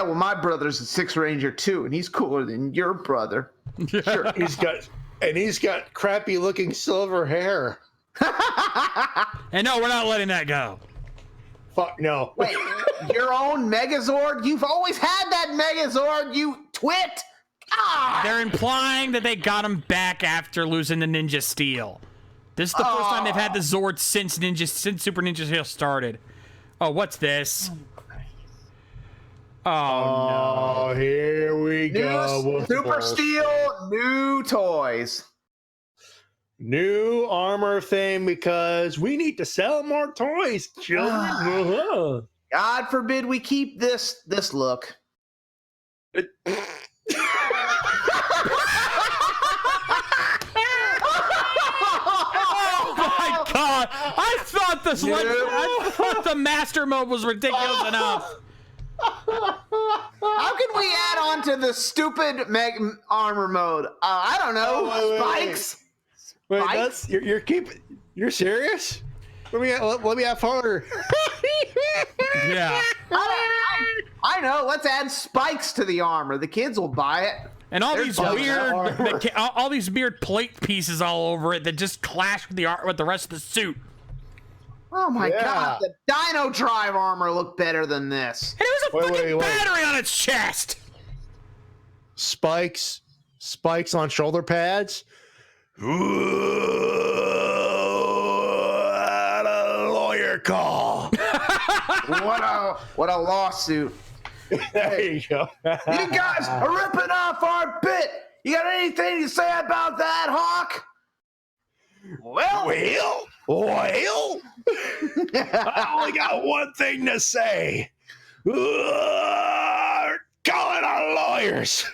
well, my brother's a Six Ranger too, and he's cooler than your brother. Sure, he's got crappy-looking silver hair. And no, we're not letting that go. Fuck no. Wait, your own Megazord? You've always had that Megazord, you twit! They're implying that they got him back after losing the Ninja Steel. This is the first time they've had the Zord since Super Ninja Steel started. Oh, what's this? Oh, no. Here we go. Super Steel, new toys. New armor thing because we need to sell more toys, children. God forbid we keep this look. Oh my God! I thought the master mode was ridiculous enough. How can we add on to the stupid armor mode? I don't know. Spikes. Wait, Spikes? You're serious? Let me have fun. Yeah. I know. Let's add spikes to the armor. The kids will buy it. And all They're these bugging all these weird plate pieces all over it that just clash with the rest of the suit. Oh my Yeah. God! The Dino Drive armor looked better than this. And it was a fucking wait. battery on its chest. Spikes on shoulder pads. Ooh, a lawyer call. What a lawsuit! There you go. You guys are ripping off our bit. You got anything to say about that, Hawk? Well, I only got one thing to say. Call it on lawyers.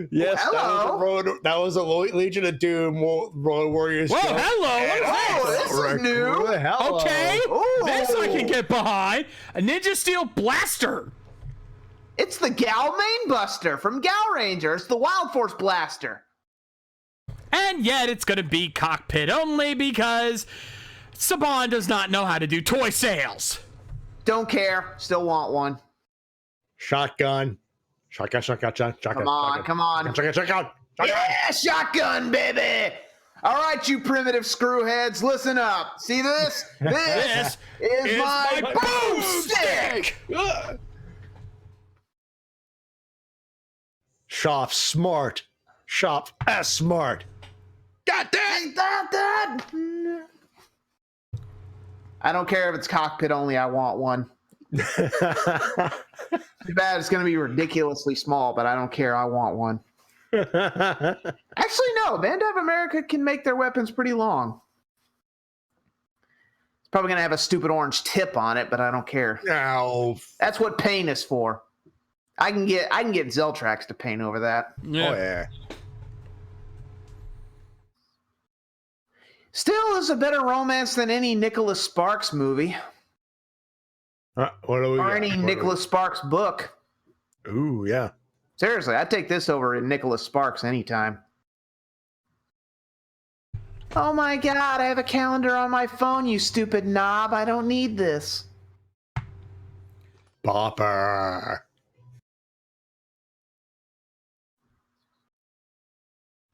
Yes, Hello. that was a Legion of Doom Road Warriors. Whoa, joke. hello! What is Oh, this is new. Hello. Okay, Ooh. this I can get behind. A Ninja Steel blaster. It's the Gal Main Buster from Gal Ranger. It's the Wild Force Blaster. And yet it's going to be cockpit only because Saban does not know how to do toy sales. Don't care. Still want one. Shotgun. Come on. Shotgun. Yeah, shotgun, baby. All right, you primitive screwheads, listen up. See this? This is my boomstick. Shop smart. Shop as smart. Got that? I don't care if it's cockpit only. I want one. Too bad it's going to be ridiculously small, but I don't care. I want one. Actually, no. Bandai of America can make their weapons pretty long. It's probably going to have a stupid orange tip on it, but I don't care. No. That's what paint is for. I can get Zeltrax to paint over that. Yeah. Oh yeah. Still is a better romance than any Nicholas Sparks movie What do we or got? any What do Nicholas Sparks book. Ooh, yeah. Seriously, I'd take this over Nicholas Sparks anytime. Oh my God, I have a calendar on my phone, you stupid knob. I don't need this. Bopper.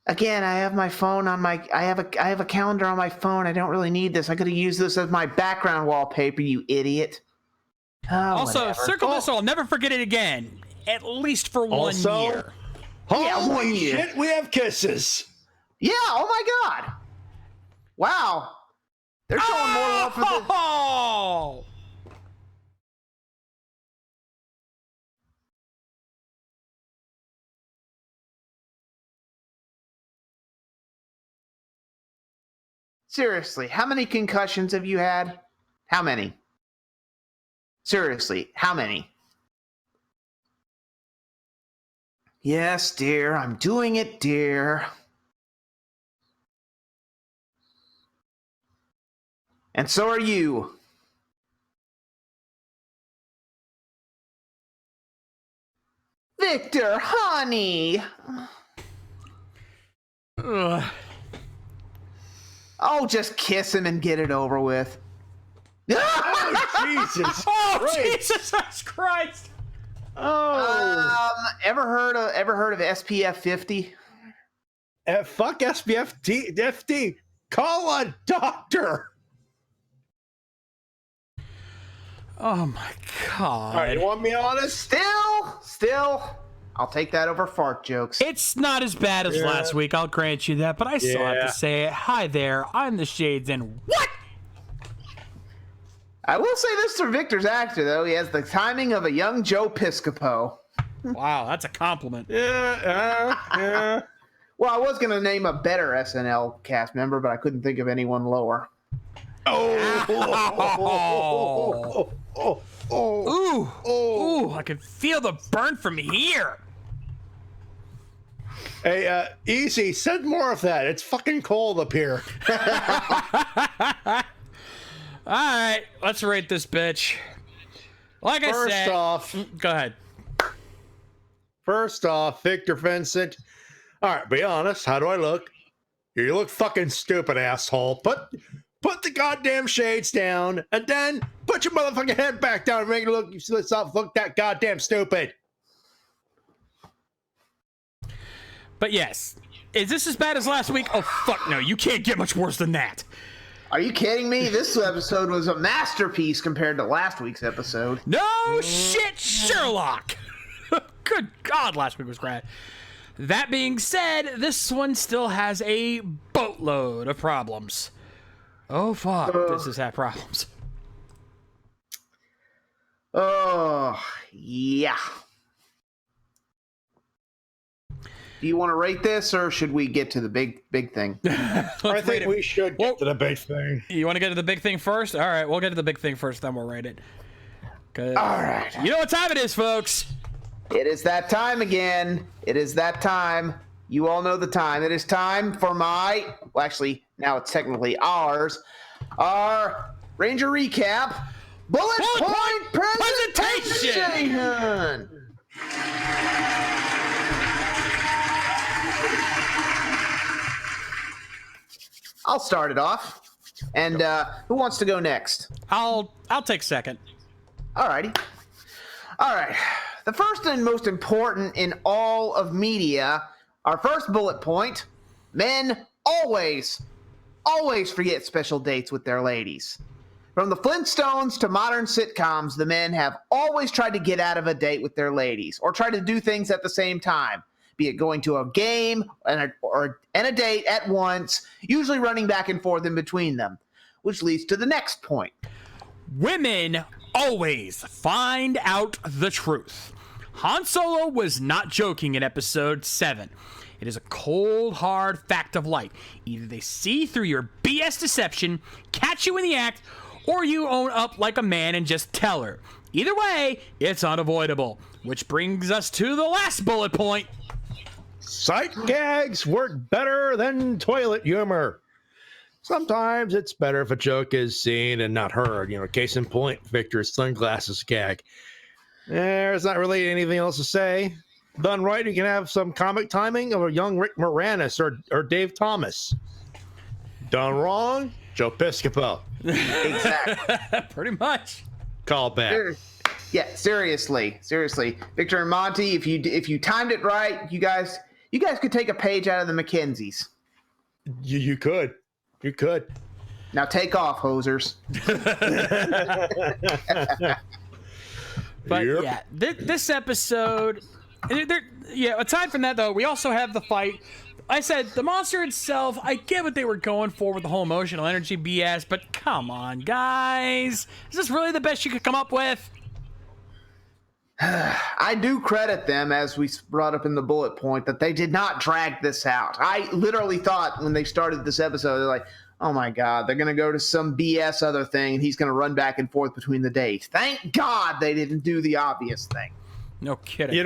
Again, I have my phone on my I have a calendar on my phone. I don't really need this. I could have used this as my background wallpaper, you idiot. Oh, Also, whatever. circle this, so I'll never forget it again. At least for 1 Also- year. Yeah, Holy 1 year. shit, we have kisses. Yeah, oh my God. Wow. They're showing more love for this. Oh! Seriously, how many concussions have you had? How many? Seriously, how many? Yes, dear, I'm doing it, dear. And so are you. Victor, honey. Ugh. Oh, just kiss him and get it over with. Oh, Jesus. Oh, Christ. Jesus Christ! Oh. Ever heard of SPF 50? Fuck SPF FD. Call a doctor. Oh my god. All right, you want me honest? Still, I'll take that over fart jokes. It's not as bad as last week, I'll grant you that, but I still have to say it. Hi there, I'm the Shades, and what? I will say this for Victor's actor, though. He has the timing of a young Joe Piscopo. Wow, that's a compliment. Yeah. Well, I was going to name a better SNL cast member, but I couldn't think of anyone lower. Ooh, I can feel the burn from here. Hey, easy. Send more of that. It's fucking cold up here. All right, let's rate this bitch. Like I said, First off, go ahead. Victor Vincent. All right, be honest. How do I look? You look fucking stupid, asshole. Put the goddamn shades down, and then put your motherfucking head back down and make it look that goddamn stupid. But yes, is this as bad as last week? Oh fuck no, you can't get much worse than that. Are you kidding me? This episode was a masterpiece compared to last week's episode. No shit, Sherlock. Good God, last week was great. That being said, this one still has a boatload of problems. Oh fuck, this has had problems. Oh, yeah. Do you want to rate this, or should we get to the big thing? I think we should get to the big thing. You want to get to the big thing first? All right, we'll get to the big thing first, then we'll rate it. All right. You know what time it is, folks. It is that time again. It is that time. You all know the time. It is time for well, actually, now it's technically our Ranger Recap Bullet Point Presentation. I'll start it off. And who wants to go next? I'll take second. Alrighty. All right. The first and most important in all of media, our first bullet point: men always forget special dates with their ladies. From the Flintstones to modern sitcoms, the men have always tried to get out of a date with their ladies, or try to do things at the same time, be it going to a game and a date at once, usually running back and forth in between them, which leads to the next point. Women always find out the truth. Han Solo was not joking in episode 7. It is a cold, hard fact of life. Either they see through your BS deception, catch you in the act, or you own up like a man and just tell her. Either way, it's unavoidable. Which brings us to the last bullet point. Sight gags work better than toilet humor. Sometimes it's better if a joke is seen and not heard. Case in point, Victor's sunglasses gag. There's not really anything else to say. Done right, you can have some comic timing of a young Rick Moranis or Dave Thomas. Done wrong, Joe Piscopo. Exactly. Pretty much. Call back. Yeah, seriously. Victor and Monty, if you timed it right, you guys could take a page out of the Mackenzies. You could. You could. Now take off, hosers. But Yep. yeah, this episode, aside from that though, we also have the fight. I said the monster itself, I get what they were going for with the whole emotional energy BS, but come on, guys. Is this really the best you could come up with? I do credit them, as we brought up in the bullet point, that they did not drag this out. I literally thought when they started this episode, they're like, oh my God, they're going to go to some BS other thing, and he's going to run back and forth between the dates. Thank God they didn't do the obvious thing. No kidding.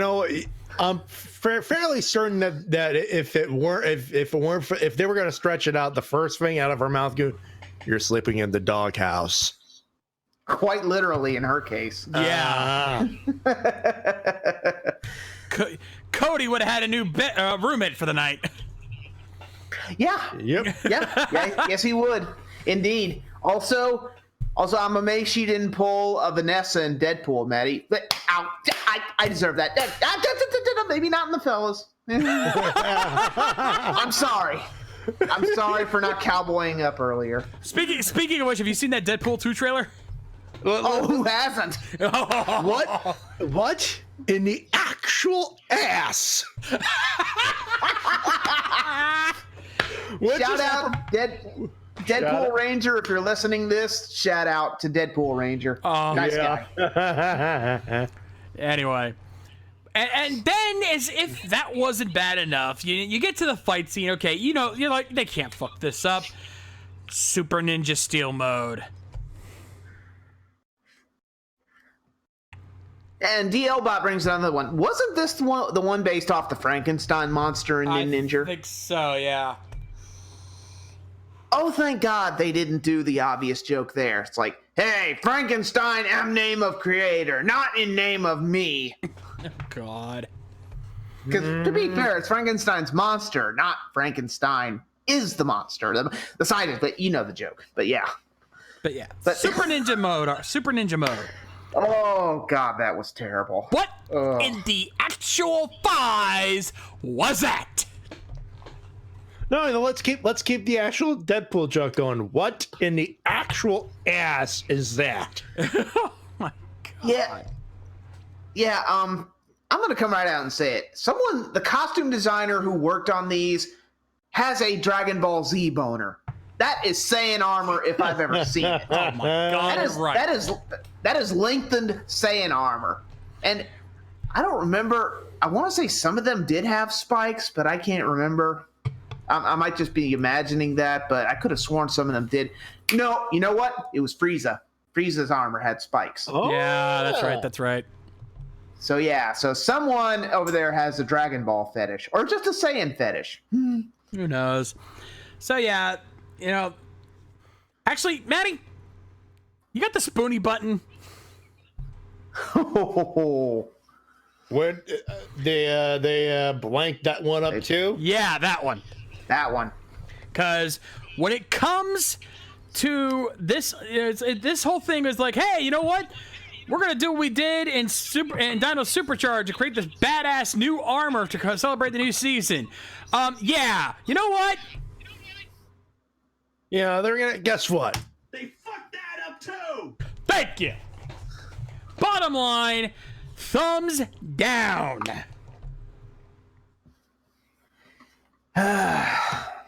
I'm fairly certain that if they were going to stretch it out, the first thing out of her mouth go, "You're sleeping in the doghouse." Quite literally in her case. Yeah. Cody would have had a new roommate for the night. Yeah. Yep. Yeah. Yes, he would. Indeed. Also, I'm amazed she didn't pull a Vanessa in Deadpool, Matty. But I deserve that. Maybe not in the fellas. I'm sorry. I'm sorry for not cowboying up earlier. Speaking of which, have you seen that Deadpool 2 trailer? Oh, who hasn't? What in the actual ass? Shout out Deadpool Ranger, if you're listening this, shout out to Deadpool Ranger. Nice guy. Anyway. And then, as if that wasn't bad enough, you get to the fight scene. Okay, you're like, they can't fuck this up. Super Ninja Steel mode. And DL-Bot brings another one. Wasn't this the one based off the Frankenstein monster in Ninja? I think so, yeah. Oh, thank God they didn't do the obvious joke there. It's like, hey, Frankenstein am name of creator, not in name of me. God. Because to be fair, it's Frankenstein's monster, not Frankenstein is the monster. The scientist, but you know the joke. But yeah. But Super Ninja mode. Oh, God, that was terrible. What in the actual fies was that? No, let's keep the actual Deadpool joke going. What in the actual ass is that? Oh my God. Yeah, I'm gonna come right out and say it. The costume designer who worked on these has a Dragon Ball Z boner. That is Saiyan armor if I've ever seen it. Oh my God, that is lengthened Saiyan armor. And I don't remember, I want to say some of them did have spikes, but I can't remember. I might just be imagining that, but I could have sworn some of them did. No, you know what? It was Frieza. Frieza's armor had spikes. Oh, yeah, that's right. So yeah, so someone over there has a Dragon Ball fetish, or just a Saiyan fetish. Who knows? So yeah, actually, Matty, you got the Spoonie button. Where they blanked that one up too? Yeah, that one. That one. Because when it comes to this, this whole thing is like, hey, you know what? We're gonna do what we did in Dino Supercharge to create this badass new armor to celebrate the new season. Yeah, you know what? Yeah, they're gonna guess what? They fucked that up too. Thank you. Bottom line, thumbs down.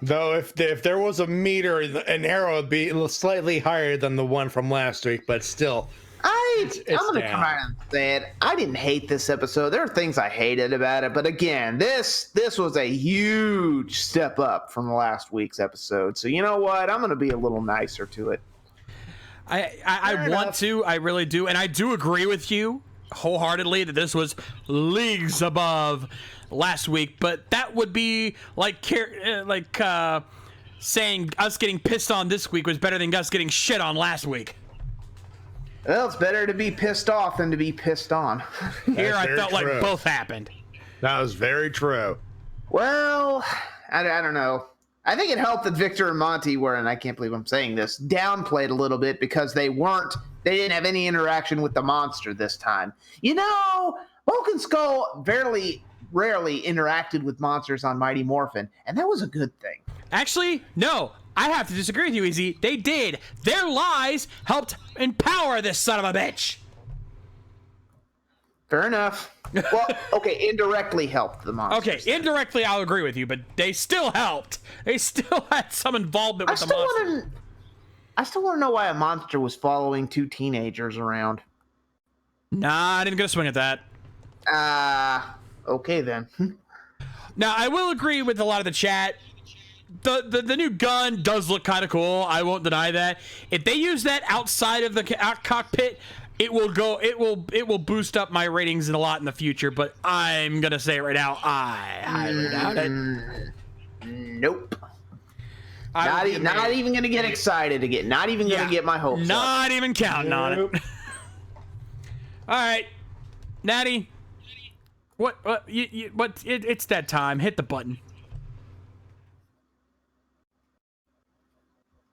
Though if there was a meter, an arrow would be slightly higher than the one from last week, but still. I'm gonna down. come out and say it. I didn't hate this episode. There are things I hated about it, but again, this was a huge step up from last week's episode. So you know what? I'm gonna be a little nicer to it. I want to. I really do, and I do agree with you wholeheartedly that this was leagues above last week. But that would be like saying us getting pissed on this week was better than us getting shit on last week. Well, it's better to be pissed off than to be pissed on. Here, I very felt true. like both happened. That was very true. Well, I don't know. I think it helped that Victor and Monty were, and I can't believe I'm saying this, downplayed a little bit because they didn't have any interaction with the monster this time. You know, Bulk and Skull rarely interacted with monsters on Mighty Morphin, and that was a good thing. Actually, no. I have to disagree with you, Easy. They did. Their lies helped empower this son of a bitch. Fair enough. Well, okay, indirectly helped the monsters. Okay, indirectly I'll agree with you, but they still helped. They still had some involvement with the monster. I still want to know why a monster was following two teenagers around. Nah, I didn't get a swing at that. Okay then. Now, I will agree with a lot of the chat. The new gun does look kind of cool. I won't deny that. If they use that outside of the cockpit, it will boost up my ratings a lot in the future. But I'm gonna say it right now, I highly doubt it. Nope. Not even gonna get excited again. Not even gonna get my hopes up. Not even counting on it. All right, Natty. What? It's that time. Hit the button.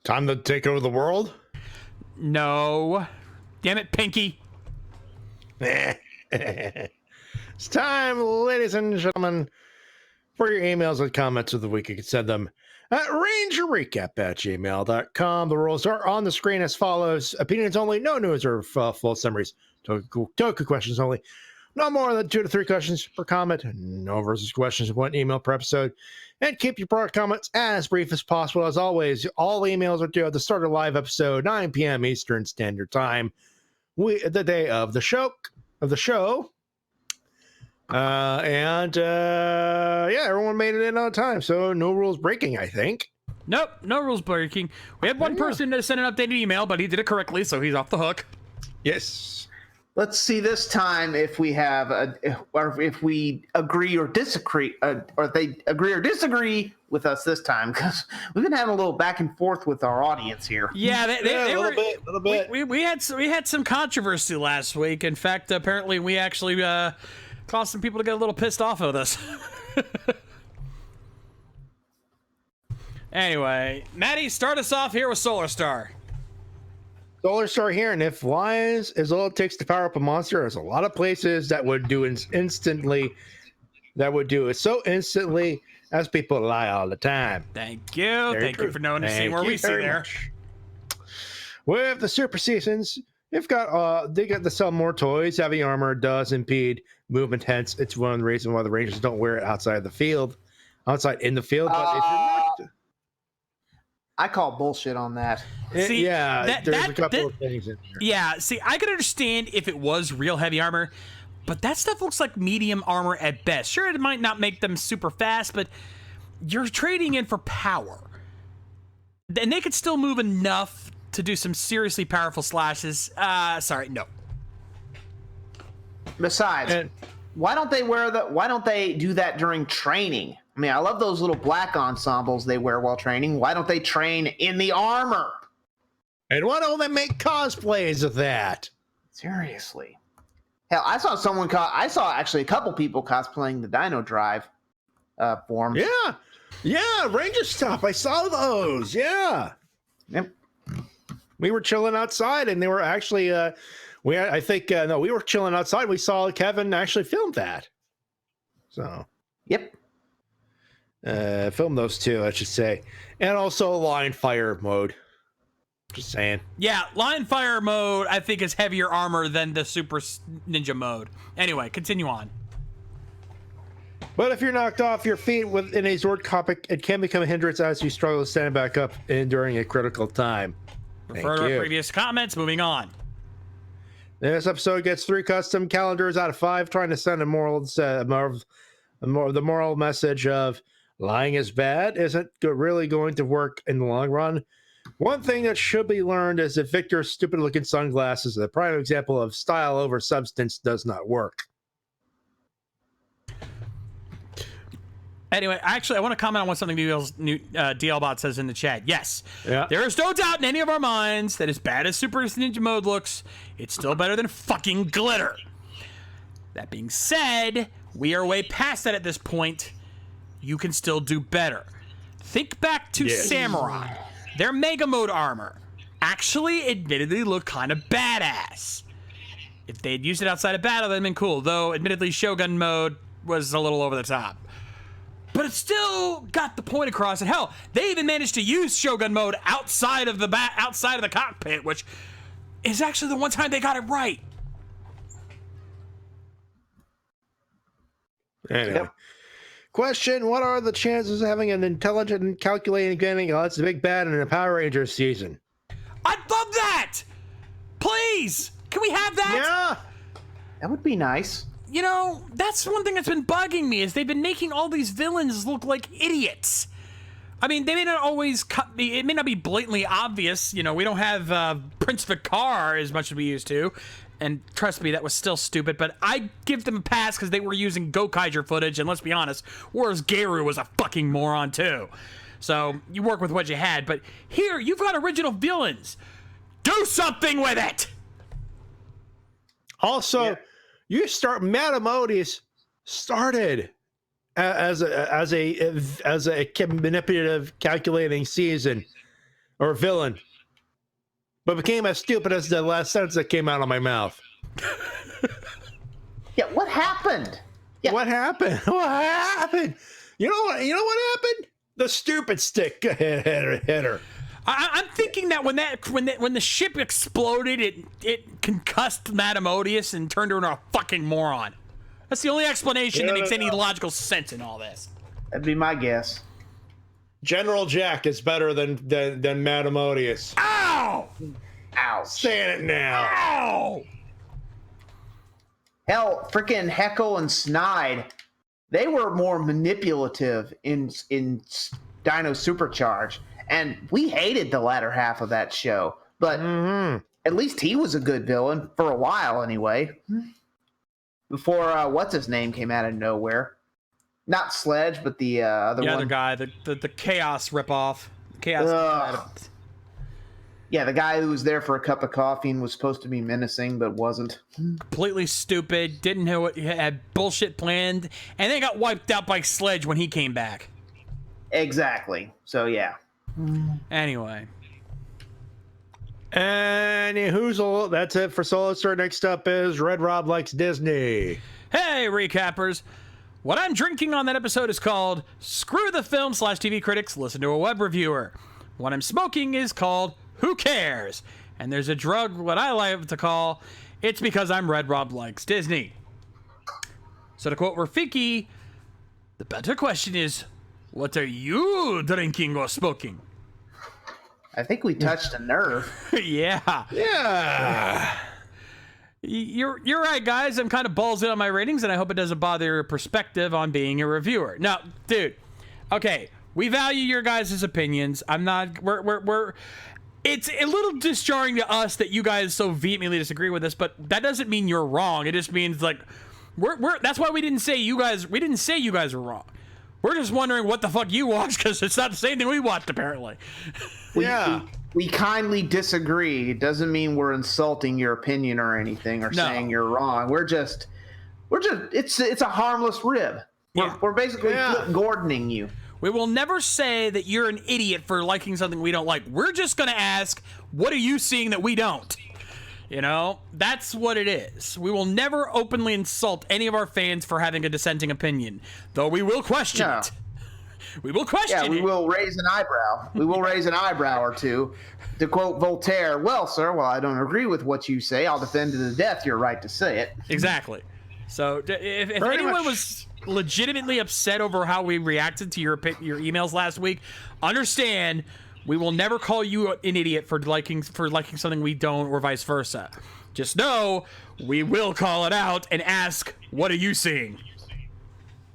Time to take over the world? No. Damn it, Pinky. It's time, ladies and gentlemen, For your emails and comments of the week, you can send them at rangerrecap@gmail.com. The rules are on the screen as follows. Opinions only, no news or full summaries. Toku questions only. No more than 2 to 3 questions per comment. No versus questions, 1 email per episode. And keep your product comments as brief as possible. As always, all emails are due at the start of the live episode, 9 p.m. Eastern Standard Time. The day of the show. Everyone made it in on time, so no rules breaking, I think. Nope, no rules breaking. We had one person to send an updated email, but he did it correctly, so he's off the hook. Yes. Let's see this time if we have if we agree or disagree, or they agree or disagree with us this time, because we've been having a little back and forth with our audience here. Yeah, they a were, little bit. We had some controversy last week. In fact, apparently we actually caused some people to get a little pissed off of this. Anyway, Matty, start us off here with Solar Star. Solar Star here, and if wise is all it takes to power up a monster, there's a lot of places that would do it instantly. That would do it so instantly as people lie all the time. Thank you. Thank you for noticing where we see there. Much. With the super seasons, they get to sell more toys. Heavy armor does impede movement, hence it's one of the reasons why the Rangers don't wear it outside in the field. But if you're not, I call bullshit on that. there's a couple of things in here. Yeah, see, I could understand if it was real heavy armor, but that stuff looks like medium armor at best. Sure, it might not make them super fast, but you're trading in for power. And they could still move enough to do some seriously powerful slashes. Sorry, no. Besides, why don't they do that during training? I mean, I love those little black ensembles they wear while training. Why don't they train in the armor? And why don't they make cosplays of that? Seriously. Hell, I saw actually a couple people cosplaying the Dino Drive forms. Yeah, Ranger stuff. I saw those. Yeah. Yep. We were chilling outside, and they were actually we were chilling outside. We saw Kevin actually film that. So. Yep. Film those two, I should say, and also line fire mode. Just saying. Yeah, line fire mode I think is heavier armor than the super ninja mode. Anyway, continue on. But if you're knocked off your feet within a Zord topic, it can become a hindrance as you struggle to stand back up during a critical time. Refer to our previous comments. Moving on. This episode gets 3 custom calendars out of 5, trying to send the moral message of lying is bad isn't really going to work in the long run. One thing that should be learned is that Victor's stupid-looking sunglasses, a prime example of style over substance, does not work. Anyway, actually, I want to comment on what something DLBot says in the chat. Yes, yeah. There is no doubt in any of our minds that as bad as Super Ninja Mode looks, it's still better than fucking glitter. That being said, we are way past that at this point. You can still do better. Think back to Samurai. Their Mega Mode armor actually admittedly looked kind of badass. If they had used it outside of battle, that'd been cool. Though, admittedly, Shogun Mode was a little over the top. But it still got the point across. And hell, they even managed to use Shogun Mode outside of the cockpit, which is actually the one time they got it right. Anyway. Yep. Question, what are the chances of having an intelligent and calculating getting odds the big bad in a Power Rangers season? I'd love that! Please! Can we have that? Yeah! That would be nice. You know, that's one thing that's been bugging me, is they've been making all these villains look like idiots. I mean, they may not always it may not be blatantly obvious. You know, we don't have Prince Vicar as much as we used to. And trust me, that was still stupid, but I give them a pass because they were using Gokaiger footage, and let's be honest, whereas Garu was a fucking moron too. So you work with what you had, but here you've got original villains. Do something with it. Also, you start Matamodis started as a manipulative, calculating season or villain, but became as stupid as the last sentence that came out of my mouth. Yeah, what happened? Yeah. What happened? What happened? You know what? You know what happened? The stupid stick hit her. I'm thinking that when the ship exploded, it concussed Madame Odious and turned her into a fucking moron. That's the only explanation that makes any logical sense in all this. That'd be my guess. General Jack is better than Madame Odious. Ow! Ow. Saying it now. Ow! Hell, freaking Heckle and Snide, they were more manipulative in Dino Supercharge, and we hated the latter half of that show. But at least he was a good villain for a while, anyway. Before what's his name came out of nowhere. Not Sledge, but the other one. The other guy, the Chaos ripoff. Chaos. Yeah, the guy who was there for a cup of coffee and was supposed to be menacing, but wasn't. Completely stupid, didn't know what, had bullshit planned, and then got wiped out by Sledge when he came back. Exactly. So, yeah. Anyway. And that's it for Solo Star. Next up is Red Rob Likes Disney. Hey, recappers. What I'm drinking on that episode is called Screw the Film / TV Critics, Listen to a Web Reviewer. What I'm smoking is called Who Cares? And there's a drug, what I like to call, It's Because I'm Red Rob Likes Disney. So to quote Rafiki, the better question is, what are you drinking or smoking? I think we touched a nerve. Yeah. Yeah. You're right, guys. I'm kind of ballsy on my ratings, and I hope it doesn't bother your perspective on being a reviewer. Now, dude, okay, we value your guys' opinions. I'm not. We're. It's a little disjarring to us that you guys so vehemently disagree with us, but that doesn't mean you're wrong. It just means like we're. That's why we didn't say you guys. We didn't say you guys were wrong. We're just wondering what the fuck you watched because it's not the same thing we watched apparently. We kindly disagree. It doesn't mean we're insulting your opinion or anything or saying you're wrong. We're just it's a harmless rib. We're basically Flip Gordoning you. We will never say that you're an idiot for liking something we don't like. We're just going to ask, what are you seeing that we don't? You know, that's what it is. We will never openly insult any of our fans for having a dissenting opinion, though we will question it. We will question it. Yeah, we will raise an eyebrow. We will raise an eyebrow or two. To quote Voltaire, well, sir, while I don't agree with what you say, I'll defend to the death your right to say it. Exactly. So if anyone was legitimately upset over how we reacted to your emails last week, understand we will never call you an idiot for liking something we don't or vice versa. Just know we will call it out and ask, what are you seeing?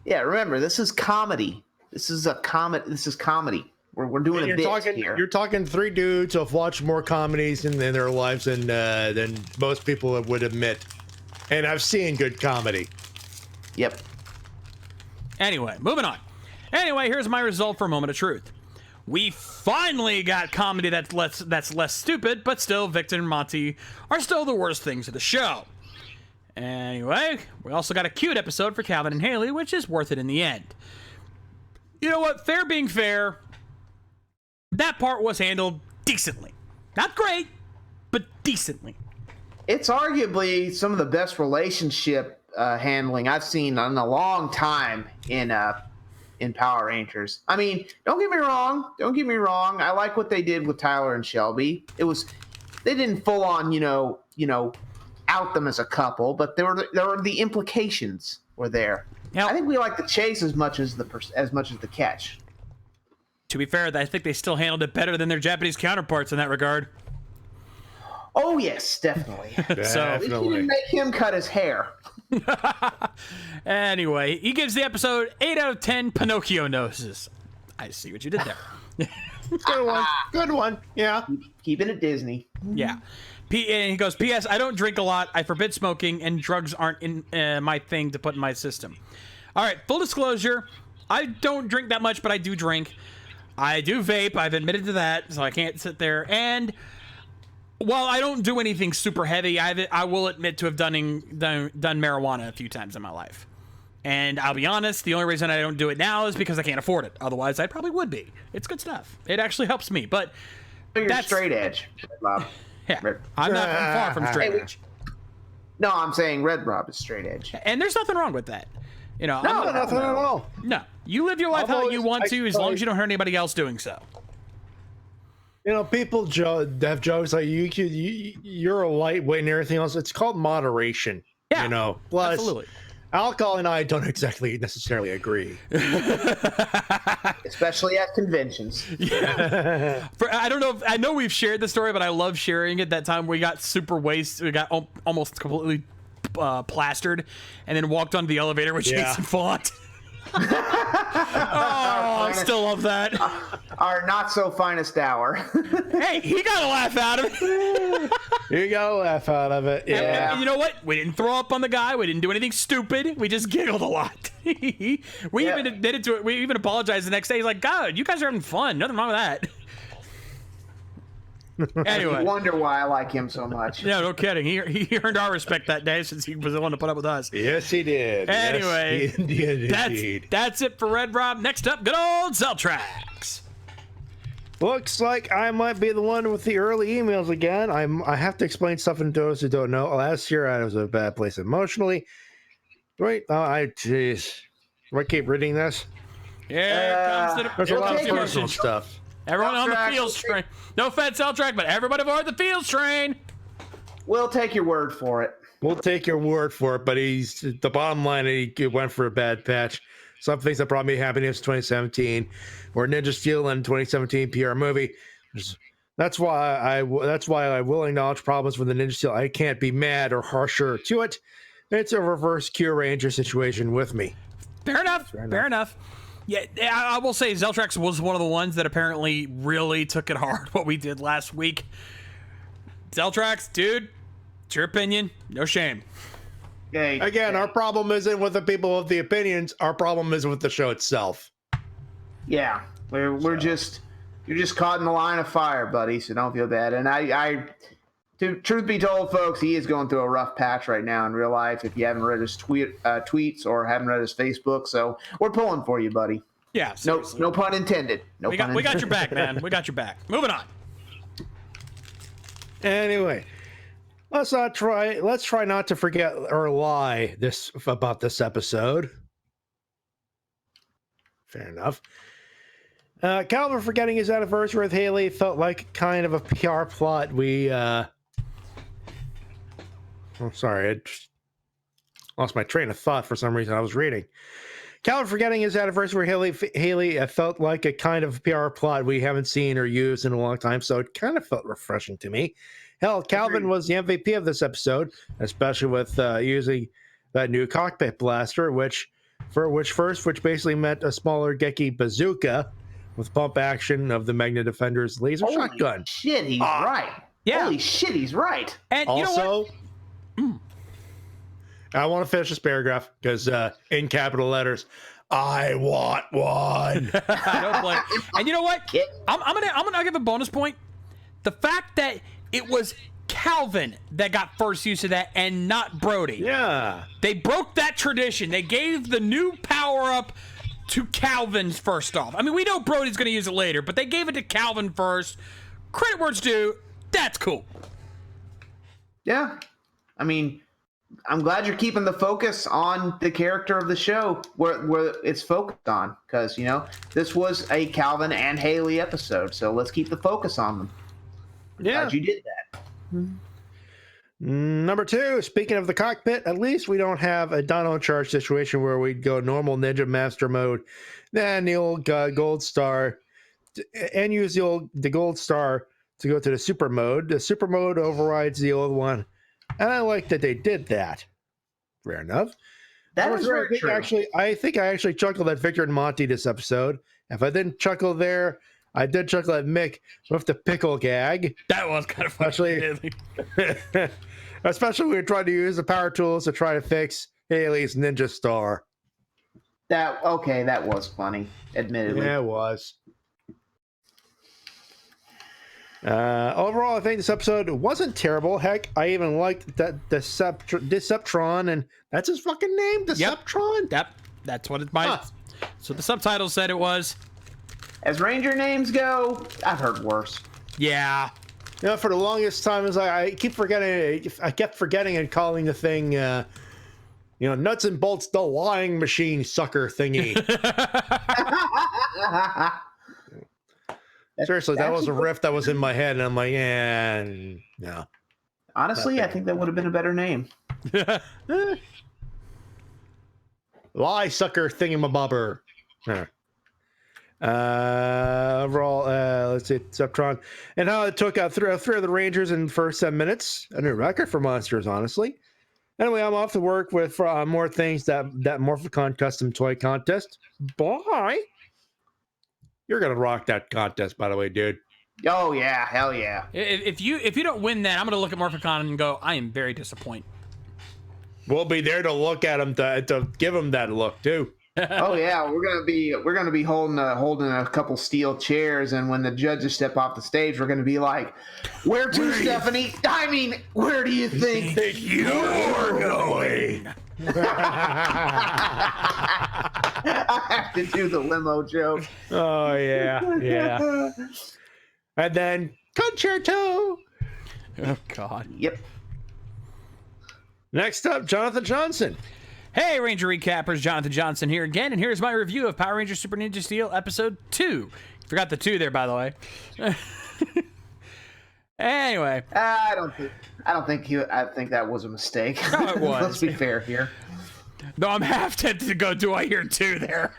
Yeah, remember, this is comedy. This is comedy. We're doing a bit here. You're talking three dudes who've watched more comedies in their lives than most people would admit. And I've seen good comedy. Yep. Anyway, moving on. Anyway, here's my result for a moment of truth. We finally got comedy that's less stupid, but still Victor and Monty are still the worst things of the show. Anyway, we also got a cute episode for Calvin and Haley, which is worth it in the end. You know what? Fair being fair, that part was handled decently. Not great, but decently. It's arguably some of the best relationship handling I've seen in a long time in Power Rangers. I mean, don't get me wrong. I like what they did with Tyler and Shelby. They didn't full on, out them as a couple, but there were the implications were there. Now, I think we like the chase as much as the catch. To be fair, I think they still handled it better than their Japanese counterparts in that regard. Oh yes, definitely. So at least you didn't make him cut his hair. Anyway, he gives the episode 8 out of 10 Pinocchio noses. I see what you did there. Good one. Yeah. Keeping it Disney. Yeah. And he goes, P.S. I don't drink a lot. I forbid smoking, and drugs aren't in my thing to put in my system. All right, full disclosure. I don't drink that much, but I do drink. I do vape. I've admitted to that, so I can't sit there. And while I don't do anything super heavy, I will admit to have done marijuana a few times in my life. And I'll be honest, the only reason I don't do it now is because I can't afford it. Otherwise, I probably would be. It's good stuff. It actually helps me, but you're straight edge, Bob. Yeah, I'm far from straight edge. No, I'm saying Red Rob is straight edge. And there's nothing wrong with that. No, nothing at all. No. You live your life I've how always- you want to, as long as you don't hurt anybody else doing so. You know, people have jokes like you're a lightweight and everything else. It's called moderation. Yeah, you know. Plus, absolutely. alcohol and I don't exactly necessarily agree. Especially at conventions. I don't know. I know we've shared the story, but I love sharing it. That time we got super wasted. We got almost completely plastered, and then walked onto the elevator with Yeah. Jason Font. Oh, I still love that. Our not so finest hour. Hey, he got a laugh out of it. You got a laugh out of it. Yeah. And you know what? We didn't throw up on the guy. We didn't do anything stupid. We just giggled a lot. We even did it to it. We even apologized the next day. He's like, God, you guys are having fun. Nothing wrong with that. Anyway. You wonder why I like him so much. Yeah, no kidding. He earned our respect that day since he was the one to put up with us. Yes, he did. Anyway, yes, he did indeed. that's it for Red Rob. Next up, good old Zeltrax. Looks like I might be the one with the early emails again. I have to explain something to those who don't know. Last year I was in a bad place emotionally. Wait, jeez. Do I keep reading this? Yeah, There's a lot of the personal emotion. stuff. Everyone on the Zeltrax. fields train. No offense, Zeltrax, but everybody aboard the fields train. We'll take your word for it. We'll take your word for it, but the bottom line, he went for a bad patch. Some things that brought me happiness in 2017 were Ninja Steel and 2017 PR movie. That's why I will acknowledge problems with the Ninja Steel. I can't be mad or harsher to it. It's a reverse Q Ranger situation with me. Fair enough. Fair enough. Yeah, I will say Zeltrax was one of the ones that apparently really took it hard what we did last week. Zeltrax, dude, it's your opinion. No shame. Hey, Again, our problem isn't with the people with the opinions. Our problem is with the show itself. yeah, you're just caught in the line of fire, buddy. So don't feel bad. And truth be told, folks, he is going through a rough patch right now in real life. If you haven't read his tweets or haven't read his Facebook, so we're pulling for you, buddy. Yeah, No, seriously. no pun intended. No We pun got intended. your back, man. We got your back. Moving on. Anyway, let's try not to forget or lie about this episode. Fair enough. Calvin forgetting his anniversary with Haley felt like kind of a PR plot. I'm sorry, I just lost my train of thought for some reason. I was reading. Calvin forgetting his anniversary with Haley felt like a kind of PR plot we haven't seen or used in a long time, so it kind of felt refreshing to me. Hell, Calvin was the MVP of this episode, especially with using that new cockpit blaster, which basically meant a smaller Geki bazooka with pump action of the Magna Defender's laser Holy shotgun. shit, he's right. Yeah. Holy shit, he's right. And you know what? Also, I want to finish this paragraph because in capital letters, I want one. I don't blame. And you know what? I'm gonna give a bonus point. The fact that it was Calvin that got first use of that and not Brody. Yeah. They broke that tradition. They gave the new power up to Calvin's first off. I mean, we know Brody's gonna use it later, but they gave it to Calvin first. Credit where it's due. That's cool. Yeah. I mean, I'm glad you're keeping the focus on the character of the show where it's focused on, because, you know, this was a Calvin and Haley episode, so let's keep the focus on them. Yeah. Glad you did that. Number 2, speaking of the cockpit, at least we don't have a Dino Charge situation where we go normal Ninja Master mode, then the old Gold Star, and use the Gold Star to go to the Super mode. The Super mode overrides the old one, and I like that they did that. Fair enough. That was very true. I think I actually chuckled at Victor and Monty this episode. If I didn't chuckle there, I did chuckle at Mick with the pickle gag. That was kind of funny. Especially when we were trying to use the power tools to try to fix Haley's Ninja Star. That was funny, admittedly. Yeah, it was. Overall, I think this episode wasn't terrible. Heck, I even liked that Deceptron, and that's his fucking name, Deceptron? Yep, that's what So the subtitle said it was. As Ranger names go, I've heard worse. Yeah. You know, for the longest time, I kept forgetting and calling the thing You know, nuts and bolts, the lying machine sucker thingy. Seriously, that was a riff that was in my head, and I'm like, no. Honestly, I think that would have been a better name. Lie sucker thingamabobber. Overall, let's see, Septron. And how it took out three of the Rangers in the first 7 minutes. A new record for Monsters, honestly. Anyway, I'm off to work with more things that Morphicon custom toy contest. Bye. You're gonna rock that contest, by the way, dude. Oh yeah, hell yeah. If you don't win that, I'm gonna look at Morphicon and go, I am very disappointed. We'll be there to look at him to give him that look too. Oh yeah, we're gonna be holding a couple steel chairs, and when the judges step off the stage, we're gonna be like, "Where to, Stephanie? I mean, where do you think you're going?" I have to do the limo joke. Oh yeah. And then concerto. Oh God. Yep. Next up, Jonathan Johnson. Hey, Ranger Recappers, Jonathan Johnson here again, and here's my review of Power Rangers Super Ninja Steel Episode 2. Forgot the 2 there, by the way. Anyway. I think that was a mistake. No, it was. Let's be fair here. No, I'm half tempted to go, do I hear 2 there?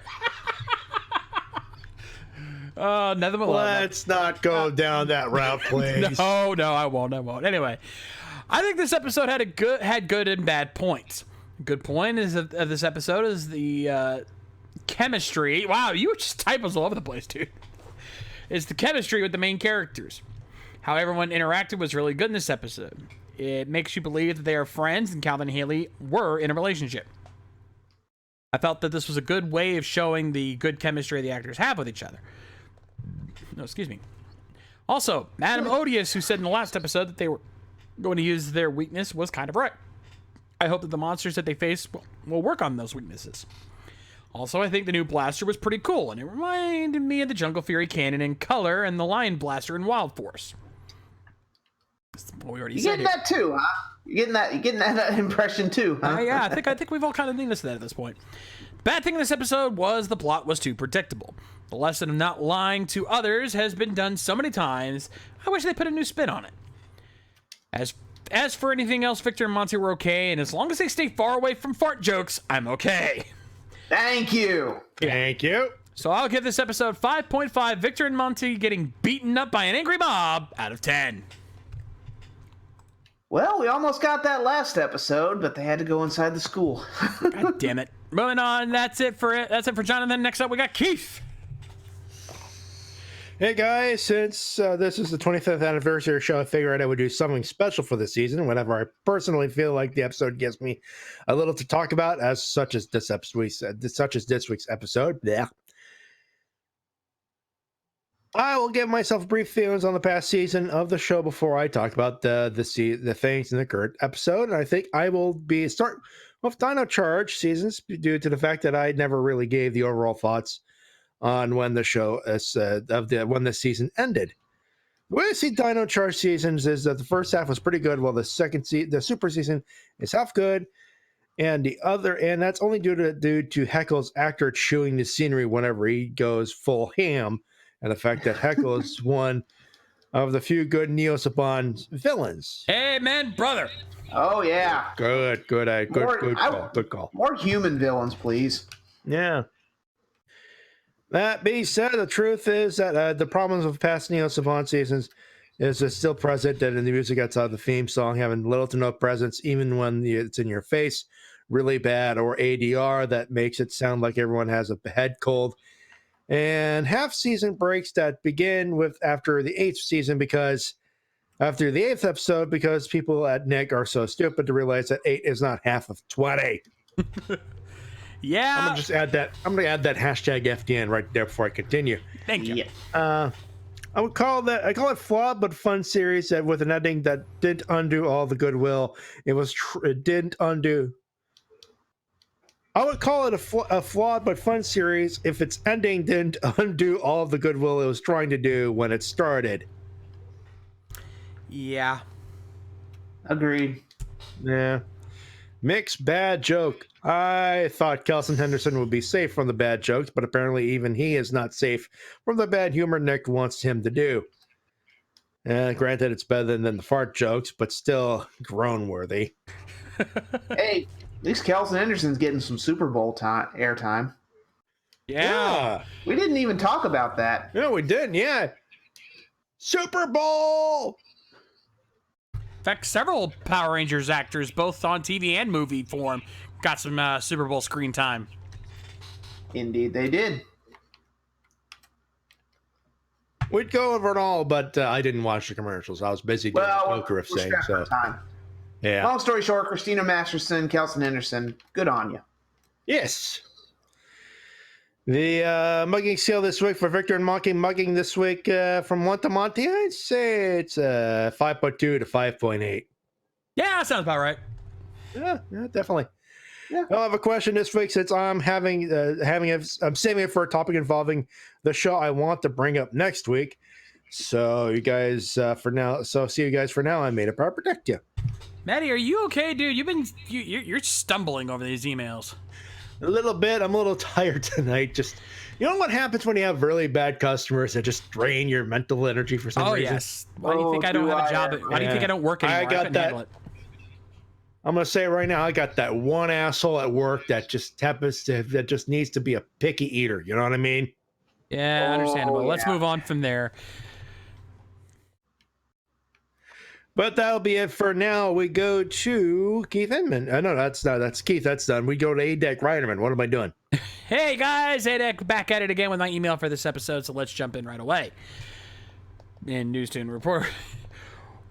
Nothing but love. Let's not go down that route, please. No, I won't. Anyway, I think this episode had good and bad points. Good point of this episode is the chemistry. Wow, you just typos all over the place, dude. It's the chemistry with the main characters. How everyone interacted was really good in this episode. It makes you believe that they are friends and Calvin and Haley were in a relationship. I felt that this was a good way of showing the good chemistry the actors have with each other. No, excuse me. Also, Madam Odious, who said in the last episode that they were going to use their weakness, was kind of right. I hope that the monsters that they face will work on those weaknesses. Also, I think the new blaster was pretty cool, and it reminded me of the Jungle Fury cannon in color and the Lion Blaster in Wild Force. That's what we already said. You're getting that too, huh? You're getting that impression too, huh? Yeah, I think we've all kind of noticed that at this point. Bad thing in this episode was the plot was too predictable. The lesson of not lying to others has been done so many times. I wish they put a new spin on it. As for anything else, Victor and Monty were okay, and as long as they stay far away from fart jokes, I'm okay. Thank you. Thank you. So I'll give this episode 5.5 Victor and Monty getting beaten up by an angry mob out of 10. Well, we almost got that last episode, but they had to go inside the school. God damn it. Moving on, that's it for Jonathan. Next up, we got Keith. Hey guys, since this is the 25th anniversary show, I figured I would do something special for this season whenever I personally feel like the episode gives me a little to talk about, such as this week's episode. Yeah. I will give myself brief feelings on the past season of the show before I talk about the things in the current episode. And I think I will start with Dino Charge seasons due to the fact that I never really gave the overall thoughts on when the show when the season ended. The way I see Dino Charge seasons is that the first half was pretty good, while the the super season is half good, and that's only due to Heckle's actor chewing the scenery whenever he goes full ham, and the fact that Heckle is one of the few good Neo Saban villains. Amen, brother. Oh yeah. Good call. More human villains, please. Yeah. That being said, the truth is that the problems of past Neo Saban seasons is still present, and the music outside of the theme song having little to no presence, even when it's in your face, really bad, or ADR that makes it sound like everyone has a head cold, and half season breaks that begin after the 8th episode, because people at Nick are so stupid to realize that 8 is not half of 20. Yeah. I'm gonna add that hashtag FDN right there before I continue. Thank you. Yeah. I call it flawed but fun series that with an ending that didn't undo all the goodwill. It didn't undo. I would call it a flawed but fun series if its ending didn't undo all of the goodwill it was trying to do when it started. Yeah. Agreed. Yeah. Mixed bad joke. I thought Kelson Henderson would be safe from the bad jokes, but apparently even he is not safe from the bad humor Nick wants him to do. Granted, it's better than the fart jokes, but still groan-worthy. Hey, at least Kelson Henderson's getting some Super Bowl airtime. Yeah. We didn't even talk about that. No, we didn't. Yeah. Super Bowl! In fact, several Power Rangers actors, both on TV and movie form, got some Super Bowl screen time. Indeed, they did. We'd go over it all, but I didn't watch the commercials. I was busy doing the poker we're of saying strapped so. for time. Yeah. Long story short, Christina Masterson, Kelson Henderson, good on you. Yes. The mugging seal this week for Victor and Monkey mugging this week from 1 to Monty, I'd say it's 5.2 to 5.8. Yeah, that sounds about right. Yeah, definitely. Yeah. I'll have a question this week since I'm I'm saving it for a topic involving the show I want to bring up next week. So you guys for now. So see you guys for now. I made it. I'll protect you. Matty, are you okay, dude? You're stumbling over these emails. A little bit. I'm a little tired tonight. Just, you know what happens when you have really bad customers that just drain your mental energy for some reason? Yes. Why do you think I don't have a job? Why do you think I don't work anymore? I got couldn't handle that. it. I'm gonna say right now, I got that one asshole at work that just needs to be a picky eater. You know what I mean? Yeah, understandable. Let's yeah. move on from there. But that'll be it for now. We go to Keith Inman. No, that's Keith. That's done. We go to Adek Reinerman. What am I doing? Hey guys, Adek back at it again with my email for this episode, so let's jump in right away. In News Tune Report,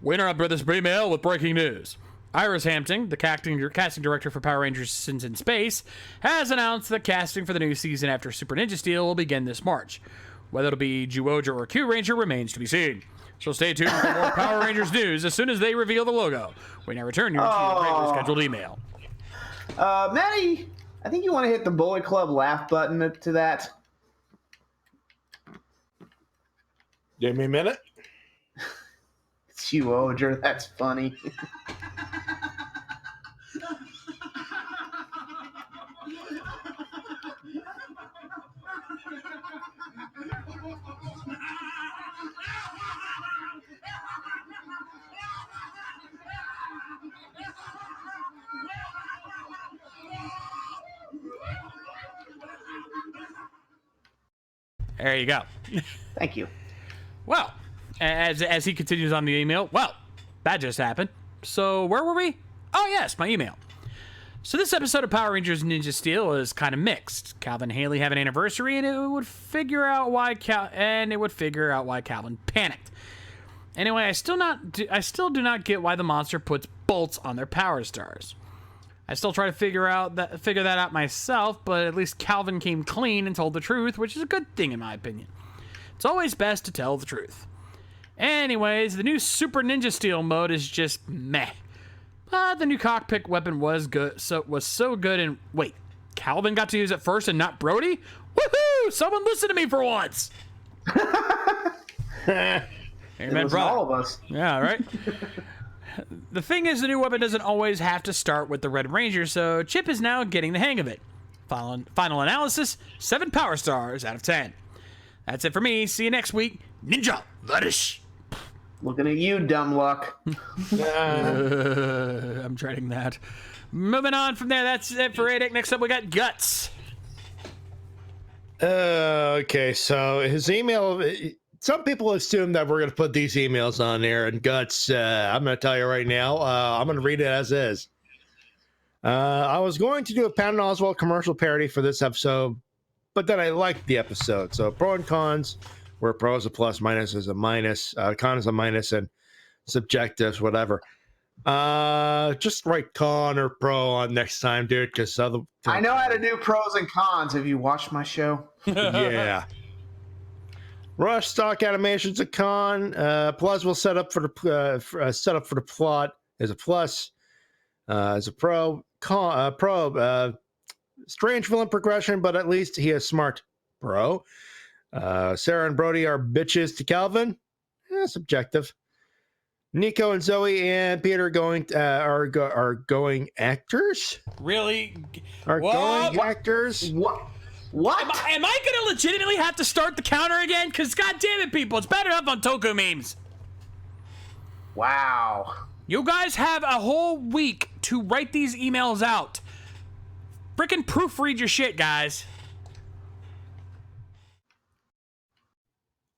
we interrupt with this email with breaking news. Iris Hampton, the casting director for Power Rangers Sins in Space, has announced that casting for the new season after Super Ninja Steel will begin this March. Whether it'll be Juoja or Q Ranger remains to be seen. So stay tuned for more Power Rangers news as soon as they reveal the logo. When I return you to your regularly scheduled email. Matty, I think you want to hit the Bullet Club laugh button to that. Give me a minute. It's you, Oger. That's funny. There you go. Thank you. Well, as he continues on the email, well, that just happened. So where were we? Oh yes, my email. So this episode of Power Rangers Ninja Steel is kind of mixed. Calvin and Haley have an anniversary, and it would figure out why Calvin panicked. Anyway, I still do not get why the monster puts bolts on their power stars. I still try to figure that out myself, but at least Calvin came clean and told the truth, which is a good thing in my opinion. It's always best to tell the truth. Anyways, the new Super Ninja Steel mode is just meh. But the new cockpit weapon was so good, and wait, Calvin got to use it first and not Brody? Woohoo! Someone listen to me for once. Amen, brother. All of us. Yeah, right. The thing is, the new weapon doesn't always have to start with the Red Ranger, so Chip is now getting the hang of it. Final analysis, 7 power stars out of 10. That's it for me. See you next week. Ninja Lettuce. Looking at you, dumb luck. I'm dreading that. Moving on from there, that's it for Adek. Next up, we got Guts. Okay, so his email. Some people assume that we're going to put these emails on there, and Guts, I'm going to tell you right now, I'm going to read it as is. I was going to do a Patton Oswalt commercial parody for this episode, but then I liked the episode. So pro and cons, where pro is a plus, minus is a minus, con is a minus, and subjectives, whatever. Just write con or pro on next time, dude, because I know how to do pros and cons. Have you watched my show? Yeah. Rush stock animation's a con. Plus will set up for the plot is a plus. As a pro. Strange villain progression, but at least he is smart. Pro. Sarah and Brody are bitches to Calvin. Subjective. Nico and Zoe and Peter are going actors. Really? Are What? going actors. What? Am I gonna legitimately have to start the counter again? Because god damn it, people, it's bad enough on Toku memes. Wow. You guys have a whole week to write these emails out. Frickin' proofread your shit, guys.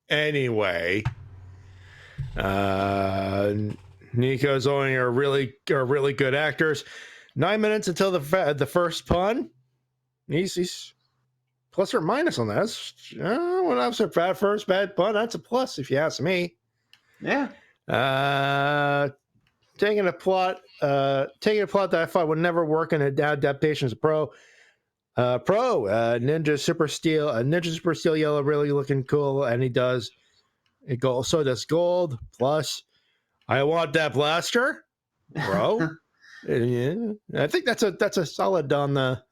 Anyway, Nico's Zoe are really good actors. 9 minutes until the first pun. He's plus or minus on that. When I was a first bad pun, that's a plus if you ask me. Yeah. Taking a plot that I thought would never work in an adaptation as a Ninja Super Steel Yellow really looking cool, and he does it. So does Gold. Plus, I want that blaster, bro. Yeah, I think that's a solid on the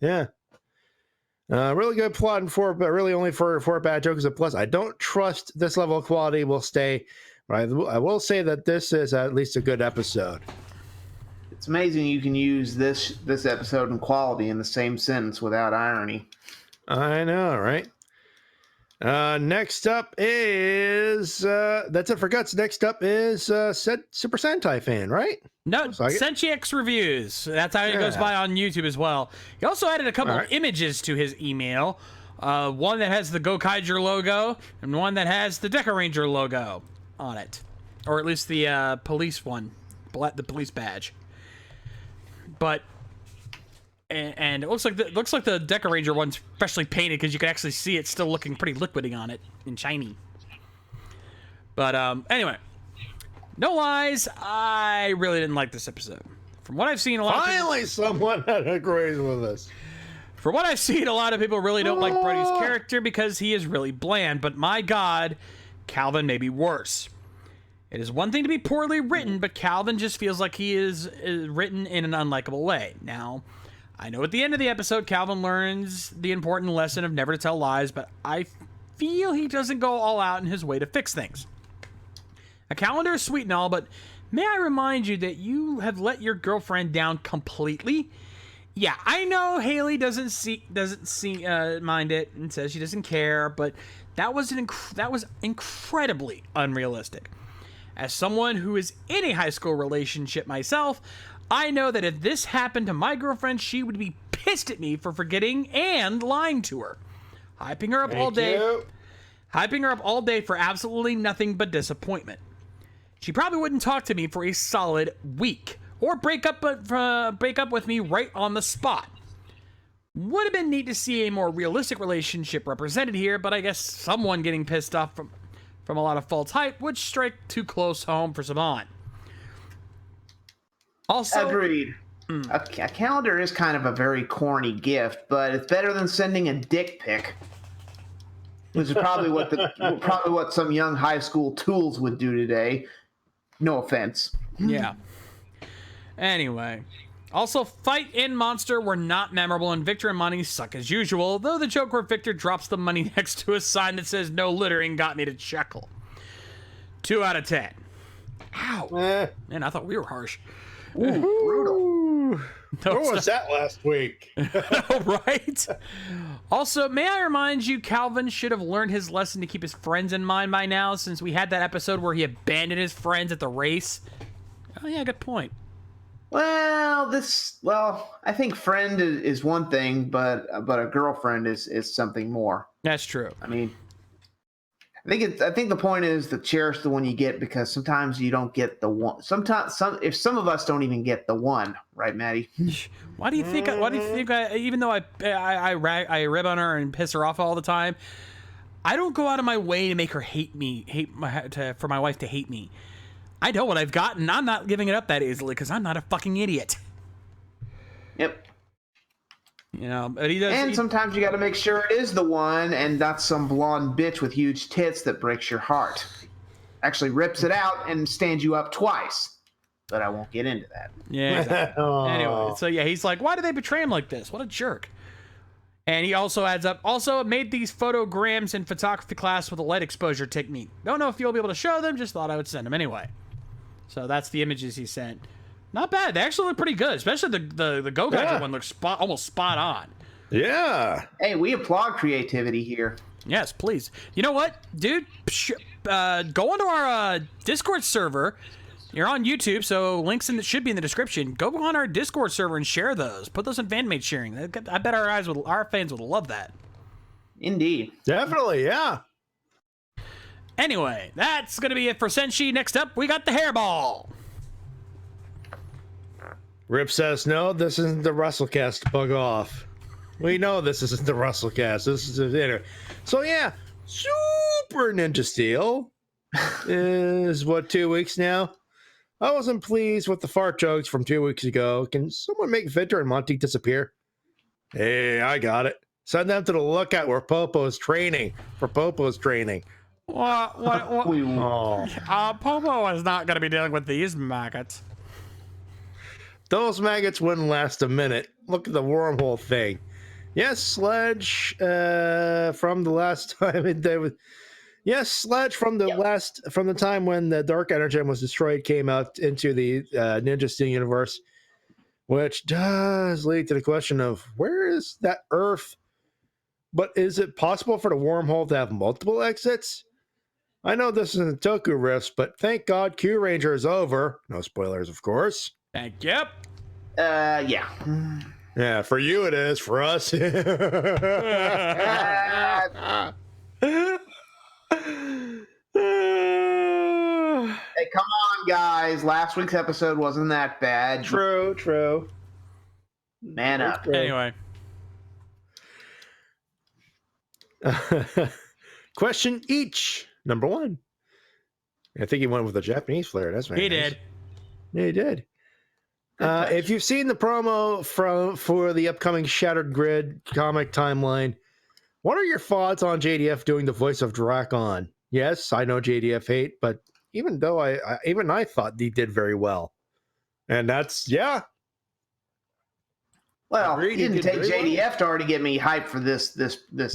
really good plot and but really only for bad jokes. A plus. I don't trust this level of quality will stay, but I will say that this is at least a good episode. It's amazing you can use this episode and quality in the same sentence without irony. I know, right? Next up is that's it for Guts. Next up is Super Sentai fan, right? No, SentiX Reviews. That's how it goes by on YouTube as well. He also added a couple of images to his email. One that has the Gokaiger logo and one that has the Deca Ranger logo on it, or at least the police one, the police badge. But and it looks like the Deca Ranger one's freshly painted because you can actually see it still looking pretty liquidy on it and shiny. But anyway, no lies, I really didn't like this episode. From what I've seen, someone that agrees with us. From what I've seen, a lot of people really don't like Brody's character because he is really bland. But my God, Calvin may be worse. It is one thing to be poorly written, but Calvin just feels like he is written in an unlikable way. Now, I know at the end of the episode, Calvin learns the important lesson of never to tell lies, but I feel he doesn't go all out in his way to fix things. A calendar is sweet and all, but may I remind you that you have let your girlfriend down completely? Yeah, I know Haley doesn't mind it and says she doesn't care, but that was incredibly unrealistic. As someone who is in a high school relationship myself, I know that if this happened to my girlfriend, she would be pissed at me for forgetting and lying to her. Hyping her up all day for absolutely nothing but disappointment. She probably wouldn't talk to me for a solid week, or break up with me right on the spot. Would have been neat to see a more realistic relationship represented here, but I guess someone getting pissed off from a lot of false hype would strike too close home for Saban. Also, agreed. A calendar is kind of a very corny gift, but it's better than sending a dick pic, which is probably what some young high school tools would do today. No offense. Yeah. Anyway. Also, Fight and Monster were not memorable, and Victor and Money suck as usual, though the joke where Victor drops the money next to a sign that says no littering got me to chuckle. 2 out of 10. Ow. Man, I thought we were harsh. Ooh, brutal. Where was that last week? Right? Also, may I remind you, Calvin should have learned his lesson to keep his friends in mind by now, since we had that episode where he abandoned his friends at the race. Oh, yeah, good point. Well, I think friend is one thing, but a girlfriend is something more. That's true. I mean, I think the point is to cherish the one you get, because sometimes you don't get the one. Sometimes if some of us don't even get the one, right, Matty? Why do you think? Even though I rib on her and piss her off all the time, I don't go out of my way to make her for my wife to hate me. I know what I've got, and I'm not giving it up that easily because I'm not a fucking idiot. Yep. You know, but he does. And sometimes you got to make sure it is the one, and not some blonde bitch with huge tits that breaks your heart. Actually rips it out and stands you up twice. But I won't get into that. Yeah. Exactly. Anyway, so yeah, he's like, why do they betray him like this? What a jerk. And he also adds up, also made these photograms in photography class with a light exposure technique. Don't know if you'll be able to show them, just thought I would send them anyway. So that's the images he sent. Not bad. They actually look pretty good, especially the Gokaiger one looks almost spot on. Yeah. Hey, we applaud creativity here. Yes, please. You know what, dude? Go onto our Discord server. You're on YouTube, so links should be in the description. Go on our Discord server and share those. Put those in fanmade sharing. I bet our fans would love that. Indeed. Definitely, yeah. Anyway, that's going to be it for Senshi. Next up, we got the hairball. Rip says, no, this isn't the WrestleCast. Bug off. We know this isn't the WrestleCast. This is anyway. So, yeah, Super Ninja Steel is, 2 weeks now? I wasn't pleased with the fart jokes from 2 weeks ago. Can someone make Victor and Monty disappear? Hey, I got it. Send them to the lookout where Popo's training. What? Oh. Popo is not going to be dealing with these maggots. Those maggots wouldn't last a minute. Look at the wormhole thing. Yes, Sledge from the last time Sledge from the time when the Dark Energy was destroyed came out into the Ninja Steel universe, which does lead to the question of where is that Earth? But is it possible for the wormhole to have multiple exits? I know this isn't Toku Rifts, but thank God Q Ranger is over. No spoilers, of course. Thank you. Yeah. Yeah, for you it is. For us. Hey, come on, guys. Last week's episode wasn't that bad. True. Man up. Anyway. Question each. Number 1. I think he went with a Japanese flair. That's very He nice. did. Yeah, he did. If you've seen the promo for the upcoming Shattered Grid comic timeline, what are your thoughts on JDF doing the voice of Drakon? Yes, I know JDF hate, but even though I thought he did very well, and that's Well, Agreed, it didn't he take did very JDF to already get me hyped for this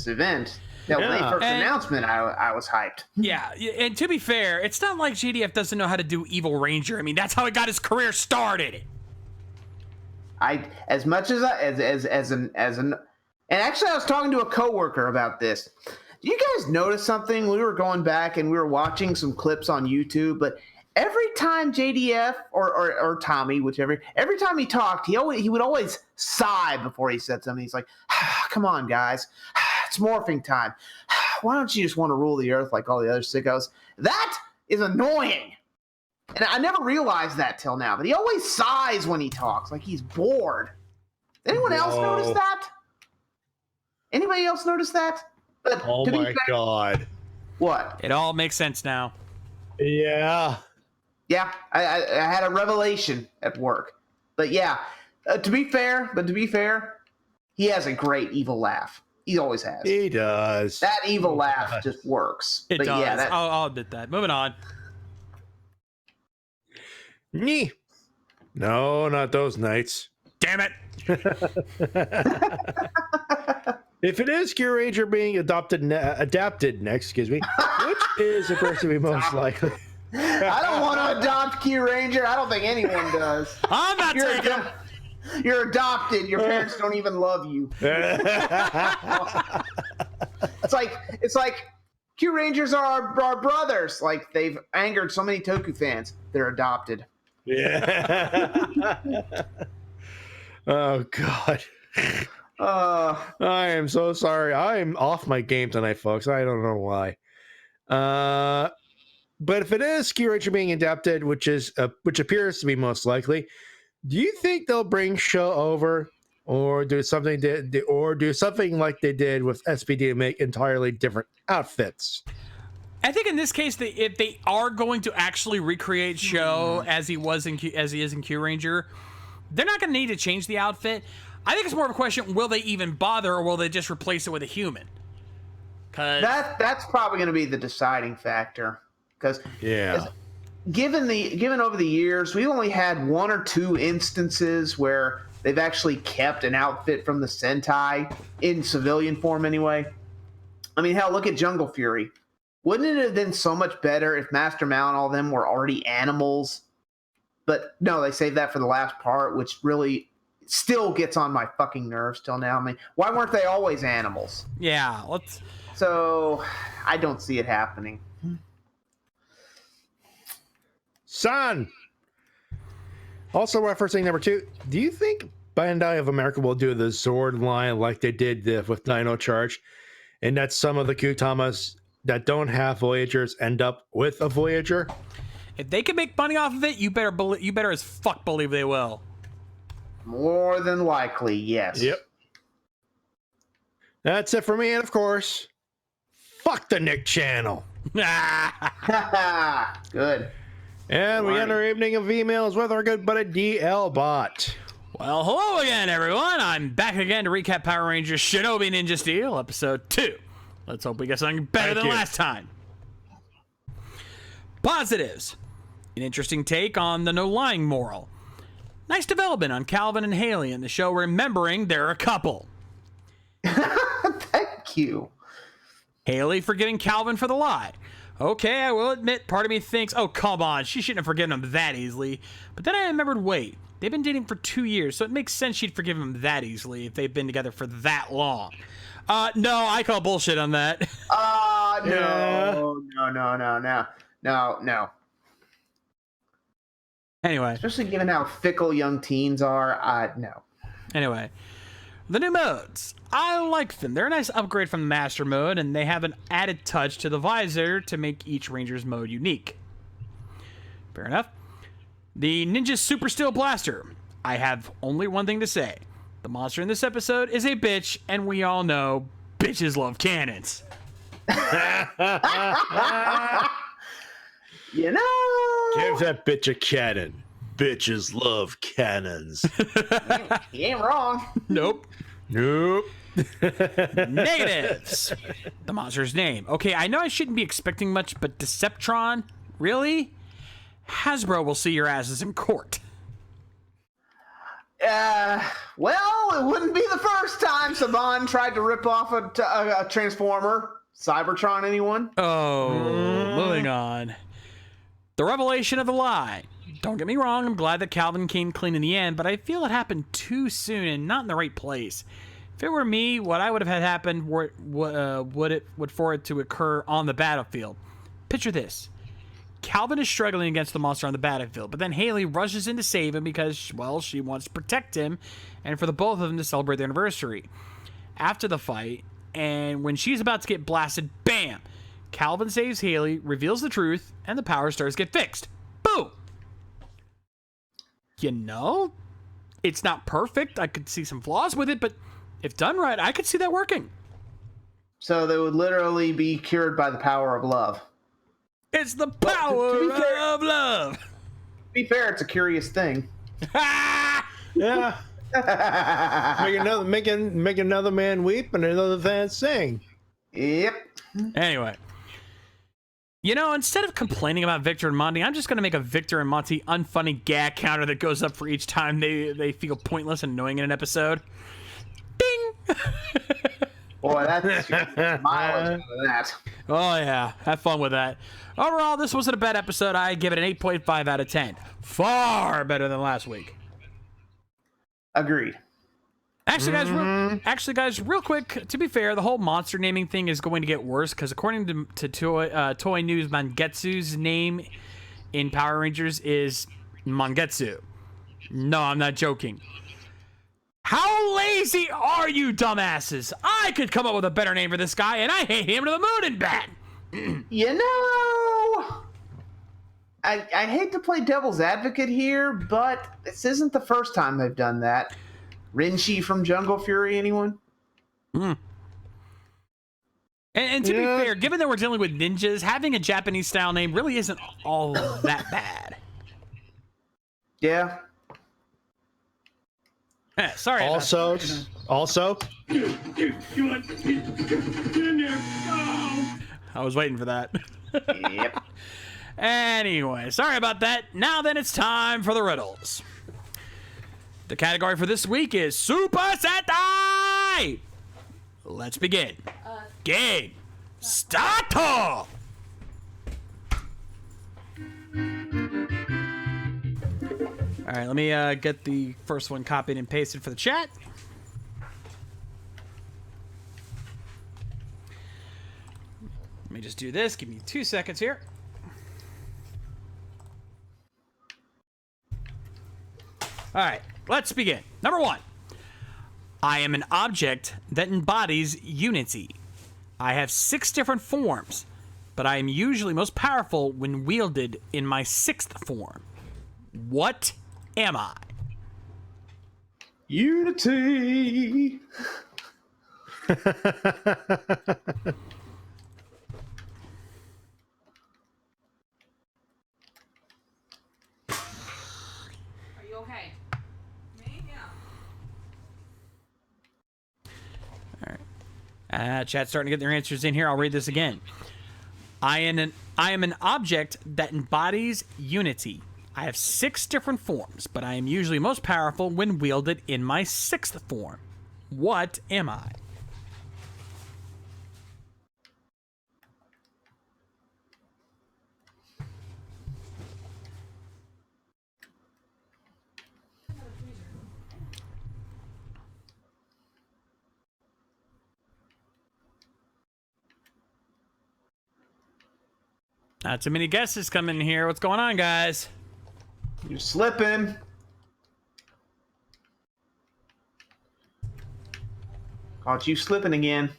event. That when they first announcement, I was hyped. Yeah, and to be fair, it's not like JDF doesn't know how to do Evil Ranger. I mean, that's how he got his career started. As much as and actually I was talking to a coworker about this. Do you guys notice something? We were going back and we were watching some clips on YouTube, but every time JDF or Tommy, whichever, every time he talked, he would always sigh before he said something. He's like, "Come on, guys, it's morphing time. Why don't you just want to rule the earth like all the other sickos?" That is annoying. And I never realized that till now, but he always sighs when he talks, like he's bored. Anyone else notice that? Anybody else notice that? But Oh my God. What? It all makes sense now. Yeah. Yeah, I had a revelation at work. But yeah, to be fair, he has a great evil laugh. He always has. He does. That evil laugh just works. It but does. Yeah, I'll admit that. Moving on. Nee. No, not those nights. Damn it. If it is Q Ranger being adapted next, which is of course to be most likely. I don't want to adopt Q Ranger. I don't think anyone does. I'm not taking him. You're adopted. Your parents don't even love you. It's like Q Rangers are our brothers. Like they've angered so many Toku fans. They're adopted. Yeah. Oh God. I am so sorry. I'm off my game tonight, folks. I don't know why. But if it is Q Ranger being adapted, which appears to be most likely, do you think they'll bring Sho over, or do something like they did with SPD to make entirely different outfits? I think in this case, if they are going to actually recreate Sho as he is in Q Ranger, they're not going to need to change the outfit. I think it's more of a question: will they even bother, or will they just replace it with a human? That's probably going to be the deciding factor. Because given over the years, we only had 1 or 2 instances where they've actually kept an outfit from the Sentai in civilian form. Anyway, I mean, hell, look at Jungle Fury. Wouldn't it have been so much better if Master Mal and all of them were already animals But no, they saved that for the last part, which really still gets on my fucking nerves till now. I mean, why weren't they always animals? Yeah, let's. So I don't see it happening. Son! Also referencing number 2, do you think Bandai of America will do the Zord line like they did with Dino Charge, and that some of the Kutamas that don't have Voyagers end up with a Voyager? If they can make money off of it, you better as fuck believe they will. More than likely, yes. Yep. That's it for me, and of course, fuck the Nick channel. Good. And we end our evening of emails with our good buddy DL Bot. Well, hello again, everyone. I'm back again to recap Power Rangers Shinobi Ninja Steel, episode 2. Let's hope we get something better than last time. Positives. An interesting take on the no lying moral. Nice development on Calvin and Haley in the show, remembering they're a couple. Thank you. Haley forgiving Calvin for the lie. Okay, I will admit, part of me thinks, oh, come on, she shouldn't have forgiven him that easily. But then I remembered, wait, they've been dating for 2 years, so it makes sense she'd forgive him that easily if they've been together for that long. No, I call bullshit on that. No. Anyway. Especially given how fickle young teens are, no. Anyway. The new modes. I like them. They're a nice upgrade from the Master mode, and they have an added touch to the visor to make each Ranger's mode unique. Fair enough. The Ninja Super Steel Blaster. I have only one thing to say. The monster in this episode is a bitch, and we all know bitches love cannons. You know. Give that bitch a cannon. Bitches love cannons. He ain't wrong. Nope. Nope. Negatives. The monster's name. Okay, I know I shouldn't be expecting much, but Deceptron? Really? Hasbro will see your asses in court. Well, it wouldn't be the first time Saban tried to rip off a Transformer. Cybertron, anyone? Oh, moving on. The revelation of the lie. Don't get me wrong, I'm glad that Calvin came clean in the end, but I feel it happened too soon and not in the right place. If it were me, what I would have had happen would for it to occur on the battlefield. Picture this. Calvin is struggling against the monster on the battlefield, but then Haley rushes in to save him because, well, she wants to protect him and for the both of them to celebrate their anniversary. After the fight, and when she's about to get blasted, bam! Calvin saves Haley, reveals the truth, and the power stars get fixed. Boom! You know, it's not perfect. I could see some flaws with it, but if done right, I could see that working. So they would literally be cured by the power of love. It's the power of love. To be fair, it's a curious thing. Yeah. make another man weep and another man sing. Yep. Anyway. You know, instead of complaining about Victor and Monty, I'm just going to make a Victor and Monty unfunny gag counter that goes up for each time they feel pointless and annoying in an episode. Bing! Boy, that's mileage out of that. Oh, yeah. Have fun with that. Overall, this wasn't a bad episode. I give it an 8.5 out of 10. Far better than last week. Agreed. Actually, guys, real quick, to be fair, the whole monster naming thing is going to get worse because according to Toy News, Mangetsu's name in Power Rangers is Mangetsu. No, I'm not joking. How lazy are you, dumbasses? I could come up with a better name for this guy, and I hate him to the moon and back. You know, I hate to play devil's advocate here, but this isn't the first time they've done that. Rinshi from Jungle Fury, anyone? And to be fair, given that we're dealing with ninjas, having a Japanese-style name really isn't all that bad. Yeah. Sorry. Also, I was waiting for that. Yep. Anyway, sorry about that. Now then, it's time for the riddles. The category for this week is Super Sentai! Let's begin. Game. Start! All right, let me get the first one copied and pasted for the chat. Let me just do this. Give me 2 seconds here. All right, let's begin. Number 1. I am an object that embodies unity. I have 6 different forms, but I am usually most powerful when wielded in my 6th form. What am I? Unity. Are you okay? Me? Yeah. Chat's starting to get their answers in here. I'll read this again. I am an object that embodies unity. I have 6 different forms, but I am usually most powerful when wielded in my 6th form. What am I? Not too many guesses coming in here. What's going on, guys? You're slipping. Caught you slipping again.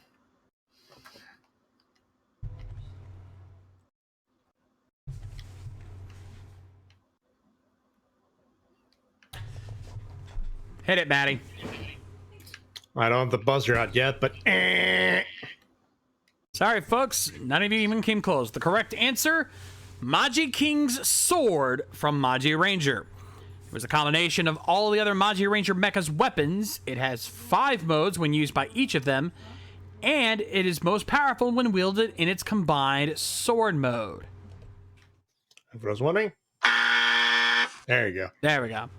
Hit it, Matty. I don't have the buzzer out yet, but Sorry, folks. None of you even came close. The correct answer, Maji King's sword from Maji Ranger. It was a combination of all the other Maji Ranger mecha's weapons. It has 5 modes when used by each of them, and it is most powerful when wielded in its combined sword mode. if I was wondering, there you go. There we go.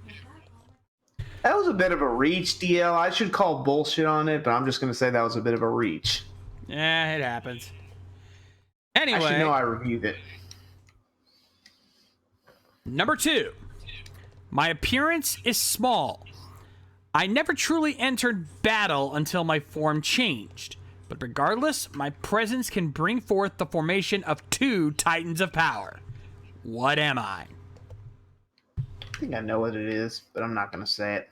That was a bit of a reach, DL. I should call bullshit on it, but I'm just going to say that was a bit of a reach. Yeah, it happens. I should know Anyway, I reviewed it. number 2. My appearance is small. I never truly entered battle until my form changed. But regardless, my presence can bring forth the formation of 2 Titans of Power. What am I? I think I know what it is, but I'm not going to say it.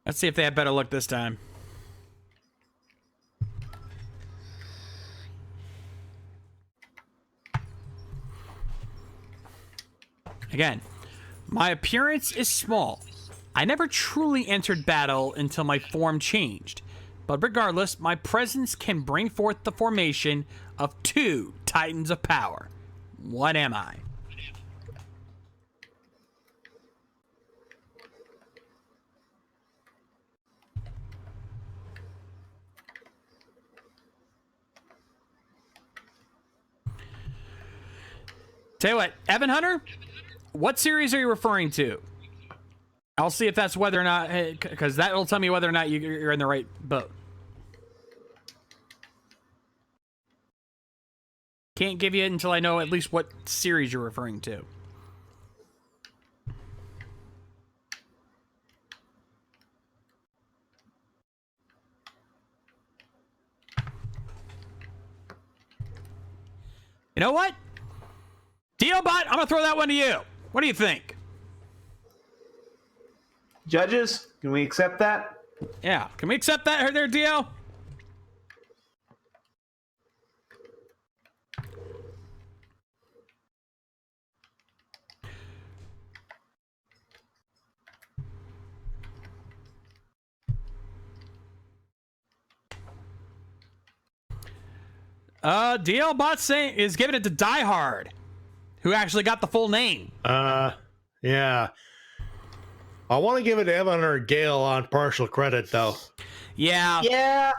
Let's see if they have better luck this time. Again, my appearance is small. I never truly entered battle until my form changed. But regardless, my presence can bring forth the formation of 2 Titans of Power. What am I? Tell you what, Evan Hunter, what series are you referring to? I'll see if that's whether or not, because that will tell me whether or not you're in the right boat. Can't give you it until I know at least what series you're referring to. You know what? Deobot, I'm going to throw that one to you. What do you think? Judges, can we accept that? Yeah. Can we accept that there, Dio? DL Bot saying is giving it to Die Hard, who actually got the full name. Yeah. I want to give it to Evan or Gale on partial credit, though. Yeah. Yeah.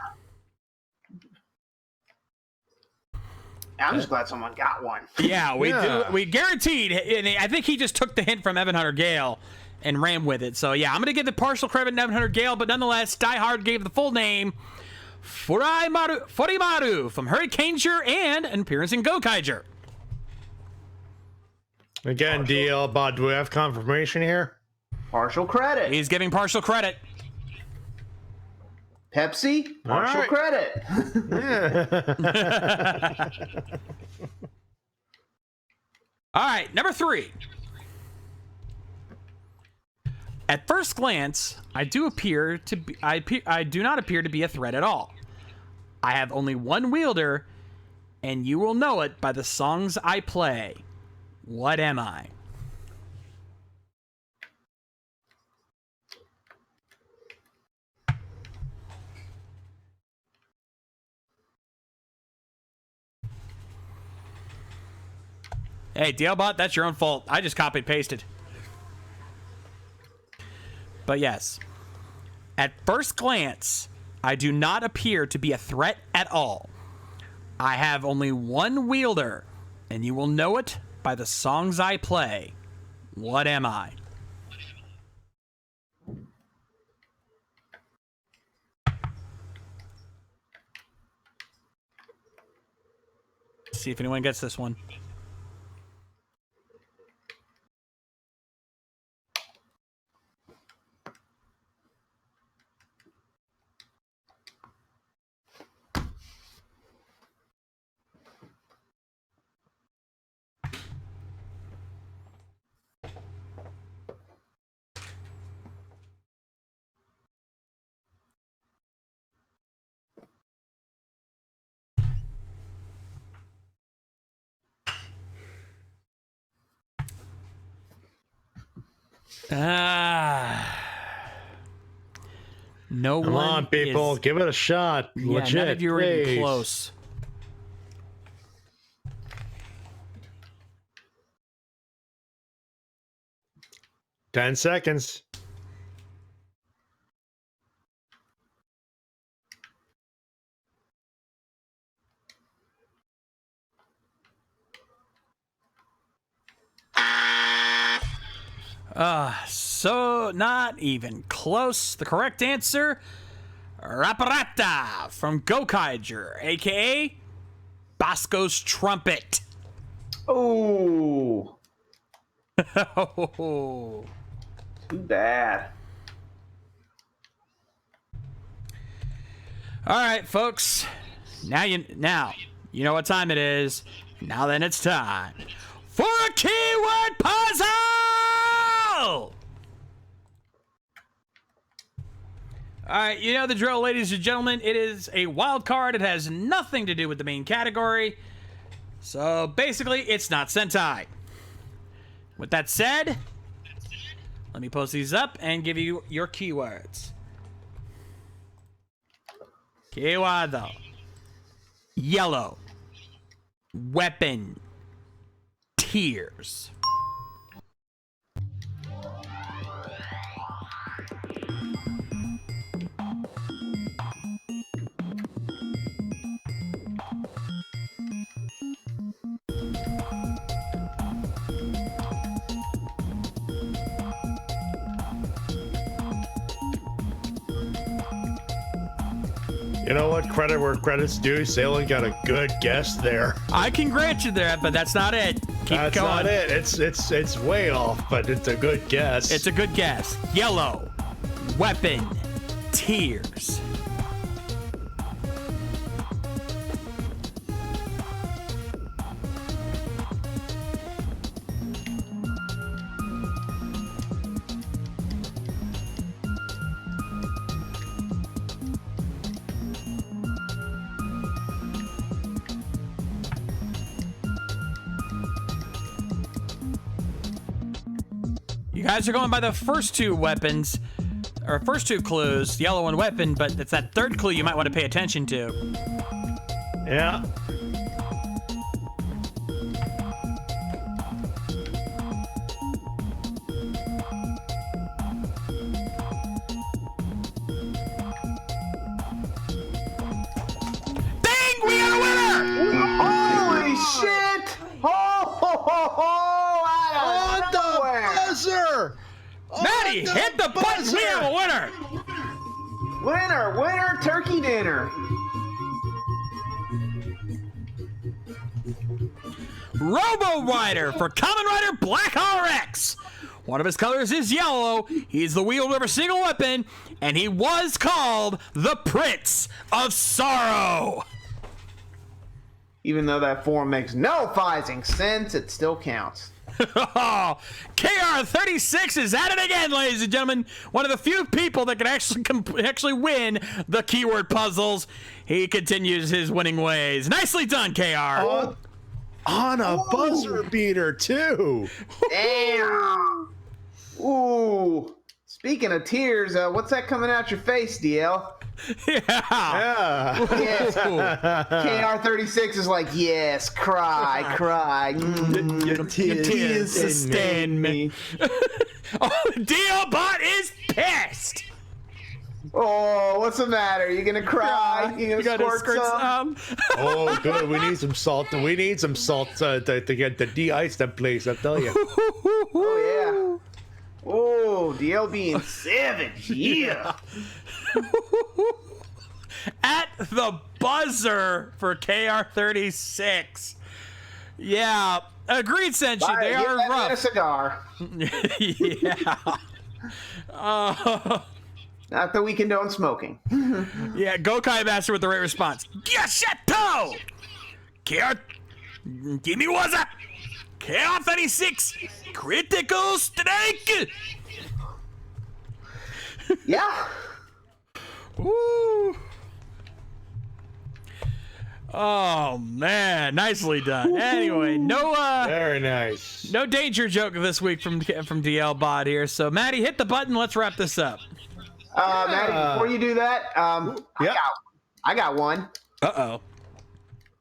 I'm just glad someone got one. Yeah, we Yeah. do. We guaranteed, and I think he just took the hint from Evan Hunter Gale and ran with it. So yeah, I'm gonna give the partial credit to Evan Hunter Gale, but nonetheless, Die Hard gave the full name Furimaru from Hurricaneger and an appearance in Gokaiger. Again, DL, but do we have confirmation here? Partial credit. He's giving partial credit. Pepsi, partial right. credit. All right, number 3. At first glance, I do not appear to be a threat at all. I have only one wielder, and you will know it by the songs I play. What am I? Hey, DLBot, that's your own fault. I just copied pasted. But yes, at first glance, I do not appear to be a threat at all. I have only one wielder, and you will know it by the songs I play. What am I? See if anyone gets this one. No Come one on, people. is- Give it a shot. Yeah, Legit, none of you are even please. close. Ten seconds. So not even close. The correct answer, Raparata from Gokaiger, aka Bosco's trumpet. Oh, Oh. too bad. All right, folks. Now you know what time it is. Now then, it's time for a keyword puzzle. All right, you know the drill, ladies and gentlemen. It is a wild card. It has nothing to do with the main category. So basically, it's not Sentai. With that said, let me post these up and give you your keywords. Keyword: yellow, weapon, tears. You know what? Credit where credit's due. Salem got a good guess there. I can grant you that, but that's not it. Keep That's going. not it. It's way off, but it's a good guess. It's a good guess. Yellow, weapon, tears. You guys are going by the first two weapons, or first two clues, yellow and weapon, but it's that third clue you might want to pay attention to. Yeah. Dang, we got a winner! Holy shit! On Out of the nowhere. buzzer! Matty, hit the button! We have a winner! Winner, turkey dinner. Robo Rider for Kamen Rider Black RX. One of his colors is yellow. He's the wielder of a single weapon, and he was called the Prince of Sorrow. Even though that form makes no fizzing sense, it still counts. KR36 is at it again, ladies and gentlemen. One of the few people that can actually win the keyword puzzles. He continues his winning ways. Nicely done, KR. On a buzzer beater, too. Damn. Ooh. Speaking of tears, what's that coming out your face, DL? Yeah. Yes. KR36 is like, yes, cry. Your tears sustain me. Oh, DL Bot is pissed. Oh, what's the matter? You gonna cry? You gonna squirt some? Oh, good. We need some salt. We need some salt to get the de-ice that place, I tell you. Oh, yeah. Oh, DL being savage. Yeah. At the buzzer for KR36. Yeah, agreed, Senshi. They are rough. A cigar. Yeah. Not that we condone smoking. Yeah, Gokai Master with the right response. Gashato! KR, give me what's up. KR36, critical strike. Yeah. Woo. Oh man, nicely done. Anyway, very nice. No danger joke this week from DL Bot here. So Matty, hit the button. Let's wrap this up. Matty, before you do that, I got one. Uh-oh.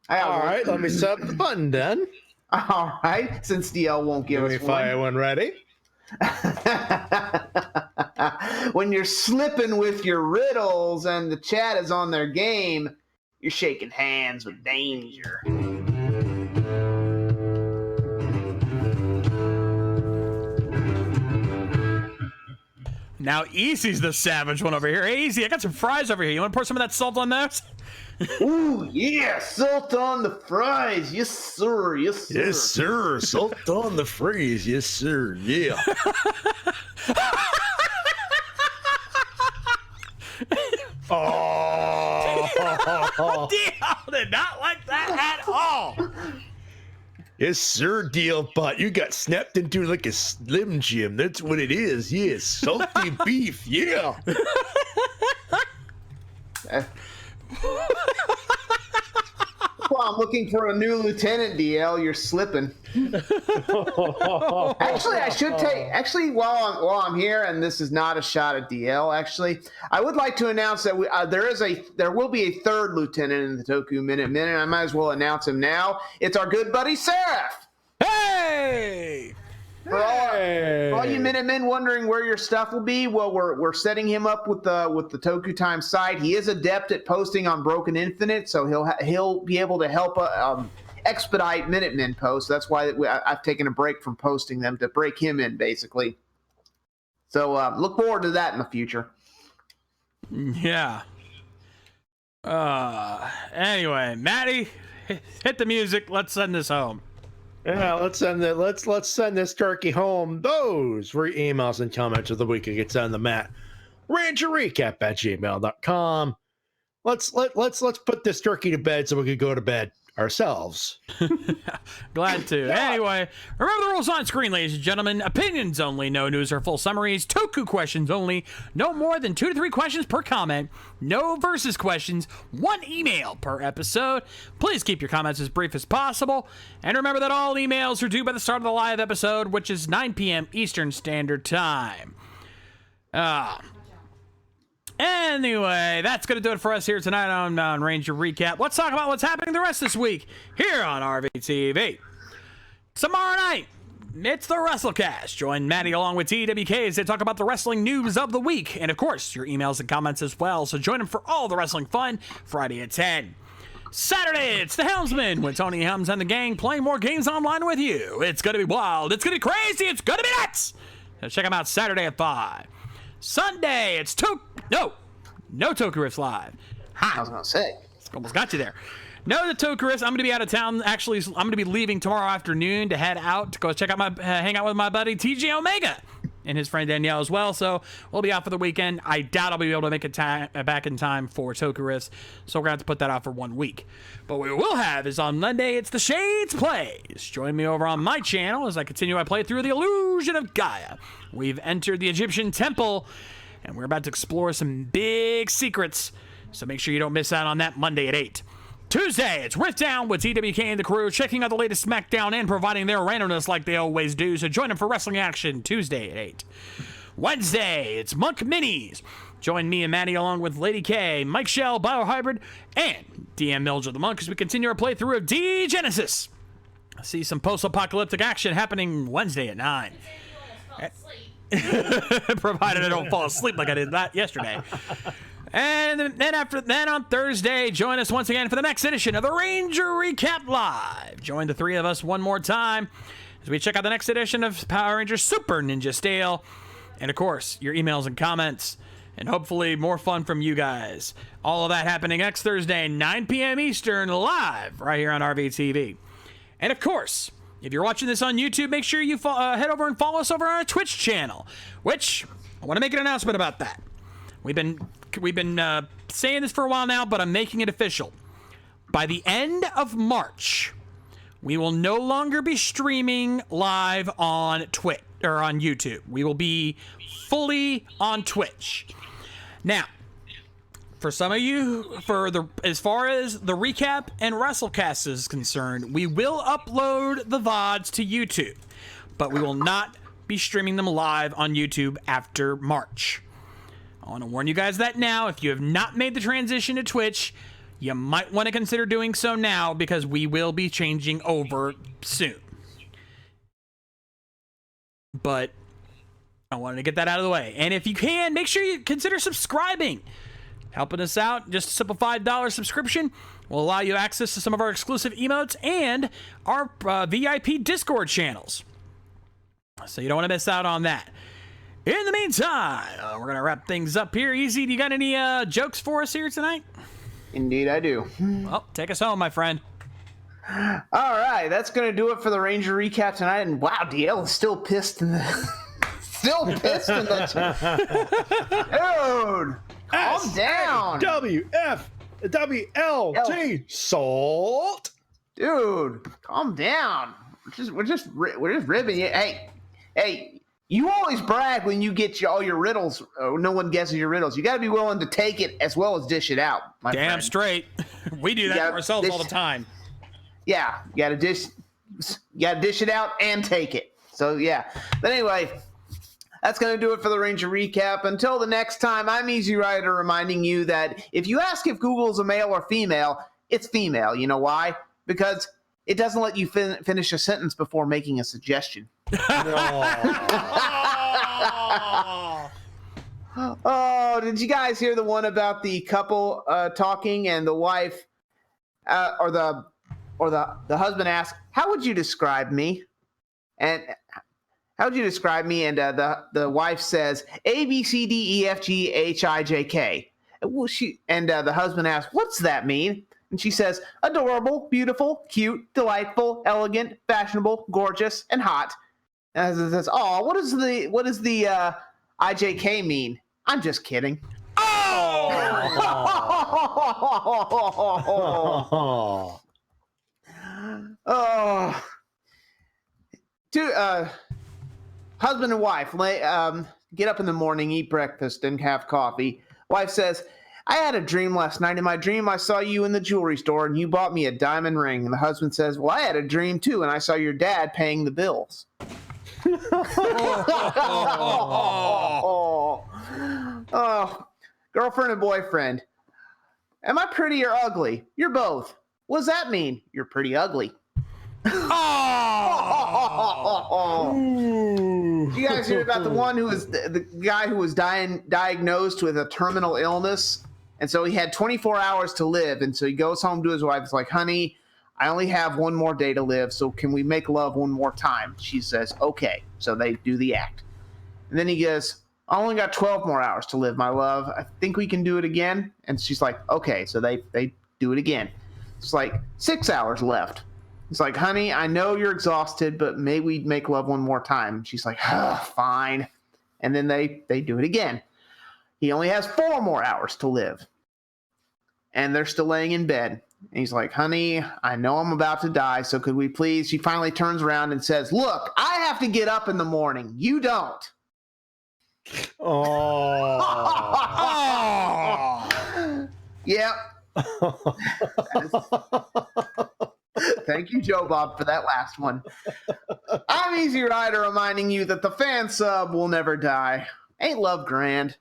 All right, let me set up the button then. All right, since DL won't give us one. Fire one ready. When you're slipping with your riddles and the chat is on their game, you're shaking hands with danger. Now Easy's the savage one over here. Hey, Easy, I got some fries over here. You want to pour some of that salt on those? Ooh, yeah, salt on the fries. Yes, sir. Yes, sir. Yes, sir. Salt on the fries. Yes, sir. Yeah. Oh. DL did not like that at all. Yes, sir, DL Bot. You got snapped into like a Slim Jim. That's what it is. Yes, salty beef. Yeah. Well, I'm looking for a new lieutenant, DL. You're slipping. Actually, I should take. Actually, while I'm here, and this is not a shot at DL. Actually, I would like to announce that there will be a third lieutenant in the Toku Minute, and I might as well announce him now. It's our good buddy Seraph. Hey! For all you Minutemen wondering where your stuff will be, well, we're setting him up with the Toku Time site. He is adept at posting on Broken Infinite, so he'll be able to help expedite Minutemen posts. That's why I've taken a break from posting them to break him in, basically. So look forward to that in the future. Yeah. Anyway, Matty, hit the music. Let's send this home. Yeah, let's send this turkey home. Those were emails and comments of the week. It gets on the mat. rangerrecap@gmail.com. Let's put this turkey to bed so we can go to bed ourselves. Glad to. Anyway, remember the rules on screen, ladies and gentlemen. Opinions only, no news or full summaries. Toku questions only. No more than 2 to 3 questions per comment. No versus questions. 1 email per episode. Please keep your comments as brief as possible. And remember that all emails are due by the start of the live episode, which is 9 p.m. Eastern Standard Time. Anyway, that's going to do it for us here tonight on Ranger Recap. Let's talk about what's happening the rest of this week here on RVTV. Tomorrow night, it's the WrestleCast. Join Matty along with TWK as they talk about the wrestling news of the week. And, of course, your emails and comments as well. So join them for all the wrestling fun Friday at 10. Saturday, it's the Helmsman with Tony Helms and the gang playing more games online with you. It's going to be wild. It's going to be crazy. It's going to be nuts. So check them out Saturday at 5. Sunday, it's No Toku Live. I was gonna say. Almost got you there. No, the Tokarist. I'm going to be out of town. Actually, I'm going to be leaving tomorrow afternoon to head out to go check out hang out with my buddy TJ Omega and his friend Danielle as well. So we'll be out for the weekend. I doubt I'll be able to make it back in time for Tokarist. So we're going to have to put that out for 1 week. But what we will have is on Monday, it's the Shades Plays. Join me over on my channel as I continue my playthrough of the Illusion of Gaia. We've entered the Egyptian temple, and we're about to explore some big secrets. So make sure you don't miss out on that Monday at 8. Tuesday, it's Rift Down with TWK and the crew, checking out the latest SmackDown and providing their randomness like they always do. So join them for Wrestling Action Tuesday at 8. Wednesday, it's Monk Minis. Join me and Matty along with Lady K, Mike Shell, Biohybrid, and DM Mildred the Monk as we continue our playthrough of D-Genesis. See some post-apocalyptic action happening Wednesday at 9. Provided I don't fall asleep like I did that yesterday. And then on Thursday, join us once again for the next edition of the Ranger Recap Live. Join the three of us one more time as we check out the next edition of Power Rangers Super Ninja Steel. And of course, your emails and comments, and hopefully more fun from you guys. All of that happening next Thursday, 9 p.m. Eastern, live right here on RVTV. And of course, if you're watching this on YouTube, make sure you head over and follow us over on our Twitch channel, which I want to make an announcement about that. We've been saying this for a while now, but I'm making it official. By the end of March, we will no longer be streaming live on Twitch or on YouTube. We will be fully on Twitch. Now, for some of you, as far as the recap and WrestleCast is concerned, we will upload the VODs to YouTube, but we will not be streaming them live on YouTube after March. I want to warn you guys that now. If you have not made the transition to Twitch, you might want to consider doing so now because we will be changing over soon. But I wanted to get that out of the way. And if you can, make sure you consider subscribing. Helping us out. Just a simple $5 subscription will allow you access to some of our exclusive emotes and our VIP Discord channels. So you don't want to miss out on that. In the meantime, we're going to wrap things up here. Easy, do you got any jokes for us here tonight? Indeed, I do. Well, take us home, my friend. All right, that's going to do it for the Ranger Recap tonight. And wow, DL is still pissed in the... Still pissed in the... Dude, calm down. WFWLT salt. Dude, calm down. We're just ribbing you. Hey, you always brag when you get all your riddles. No one guesses your riddles. You got to be willing to take it as well as dish it out, my friend. Damn straight. We do that to ourselves all the time. Yeah, you got to dish it out and take it. So yeah. But anyway, that's going to do it for the Ranger Recap. Until the next time, I'm Easy Rider reminding you that if you ask if Google's a male or female, it's female. You know why? Because it doesn't let you finish a sentence before making a suggestion. Oh, did you guys hear the one about the couple talking and the wife or the husband asked, "How would you describe me?" And how would you describe me? And the wife says, A, B, C, D, E, F, G, H, I, J, K. Well, the husband asks, "What's that mean?" And she says, "Adorable, beautiful, cute, delightful, elegant, fashionable, gorgeous, and hot." And it says, "Oh, what does the IJK mean?" "I'm just kidding." Oh. Oh. Husband and wife get up in the morning, eat breakfast, and have coffee. Wife says, "I had a dream last night. In my dream, I saw you in the jewelry store, and you bought me a diamond ring." And the husband says, "Well, I had a dream, too, and I saw your dad paying the bills." Oh, girlfriend and boyfriend. "Am I pretty or ugly?" "You're both." "What does that mean?" "You're pretty ugly." Did you guys hear about the one who was the guy who was diagnosed with a terminal illness? And so he had 24 hours to live. And so he goes home to his wife. It's like, "Honey, I only have one more day to live. So can we make love one more time?" She says, "Okay." So they do the act. And then he goes, I only got 12 more hours to live, my love. I think we can do it again. And she's like, okay. So they do it again. It's like 6 hours left. It's like, honey, I know you're exhausted, but may we make love one more time? She's like, fine. And then they do it again. He only has 4 more hours to live. And they're still laying in bed. And he's like, honey, I know I'm about to die, so could we please? She finally turns around and says, look, I have to get up in the morning. You don't. Oh. Yep. Thank you, Joe Bob, for that last one. I'm Easy Rider reminding you that the fan sub will never die. Ain't love grand?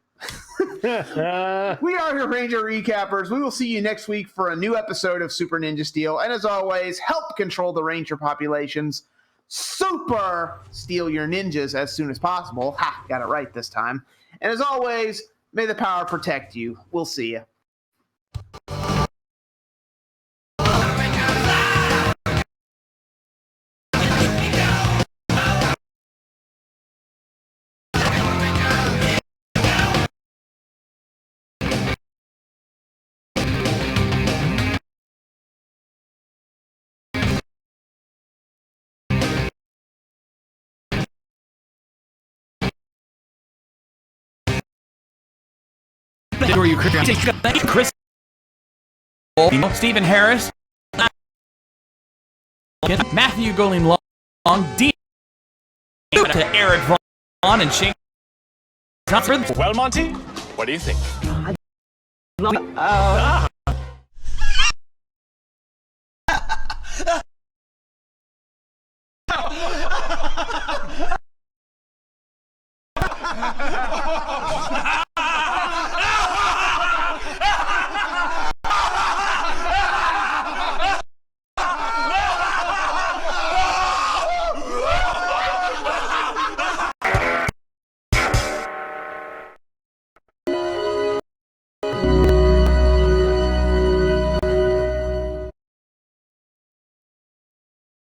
We are your Ranger Recappers. We will see you next week for a new episode of Super Ninja Steel. And as always, help control the Ranger populations. Super steal your ninjas as soon as possible. Ha, got it right this time. And as always, may the power protect you. We'll see you. Were you Chris? Stephen Harris, Matthew Goling Long, Dean to Eric Vaughn and Shane. Well, Monty, what do you think?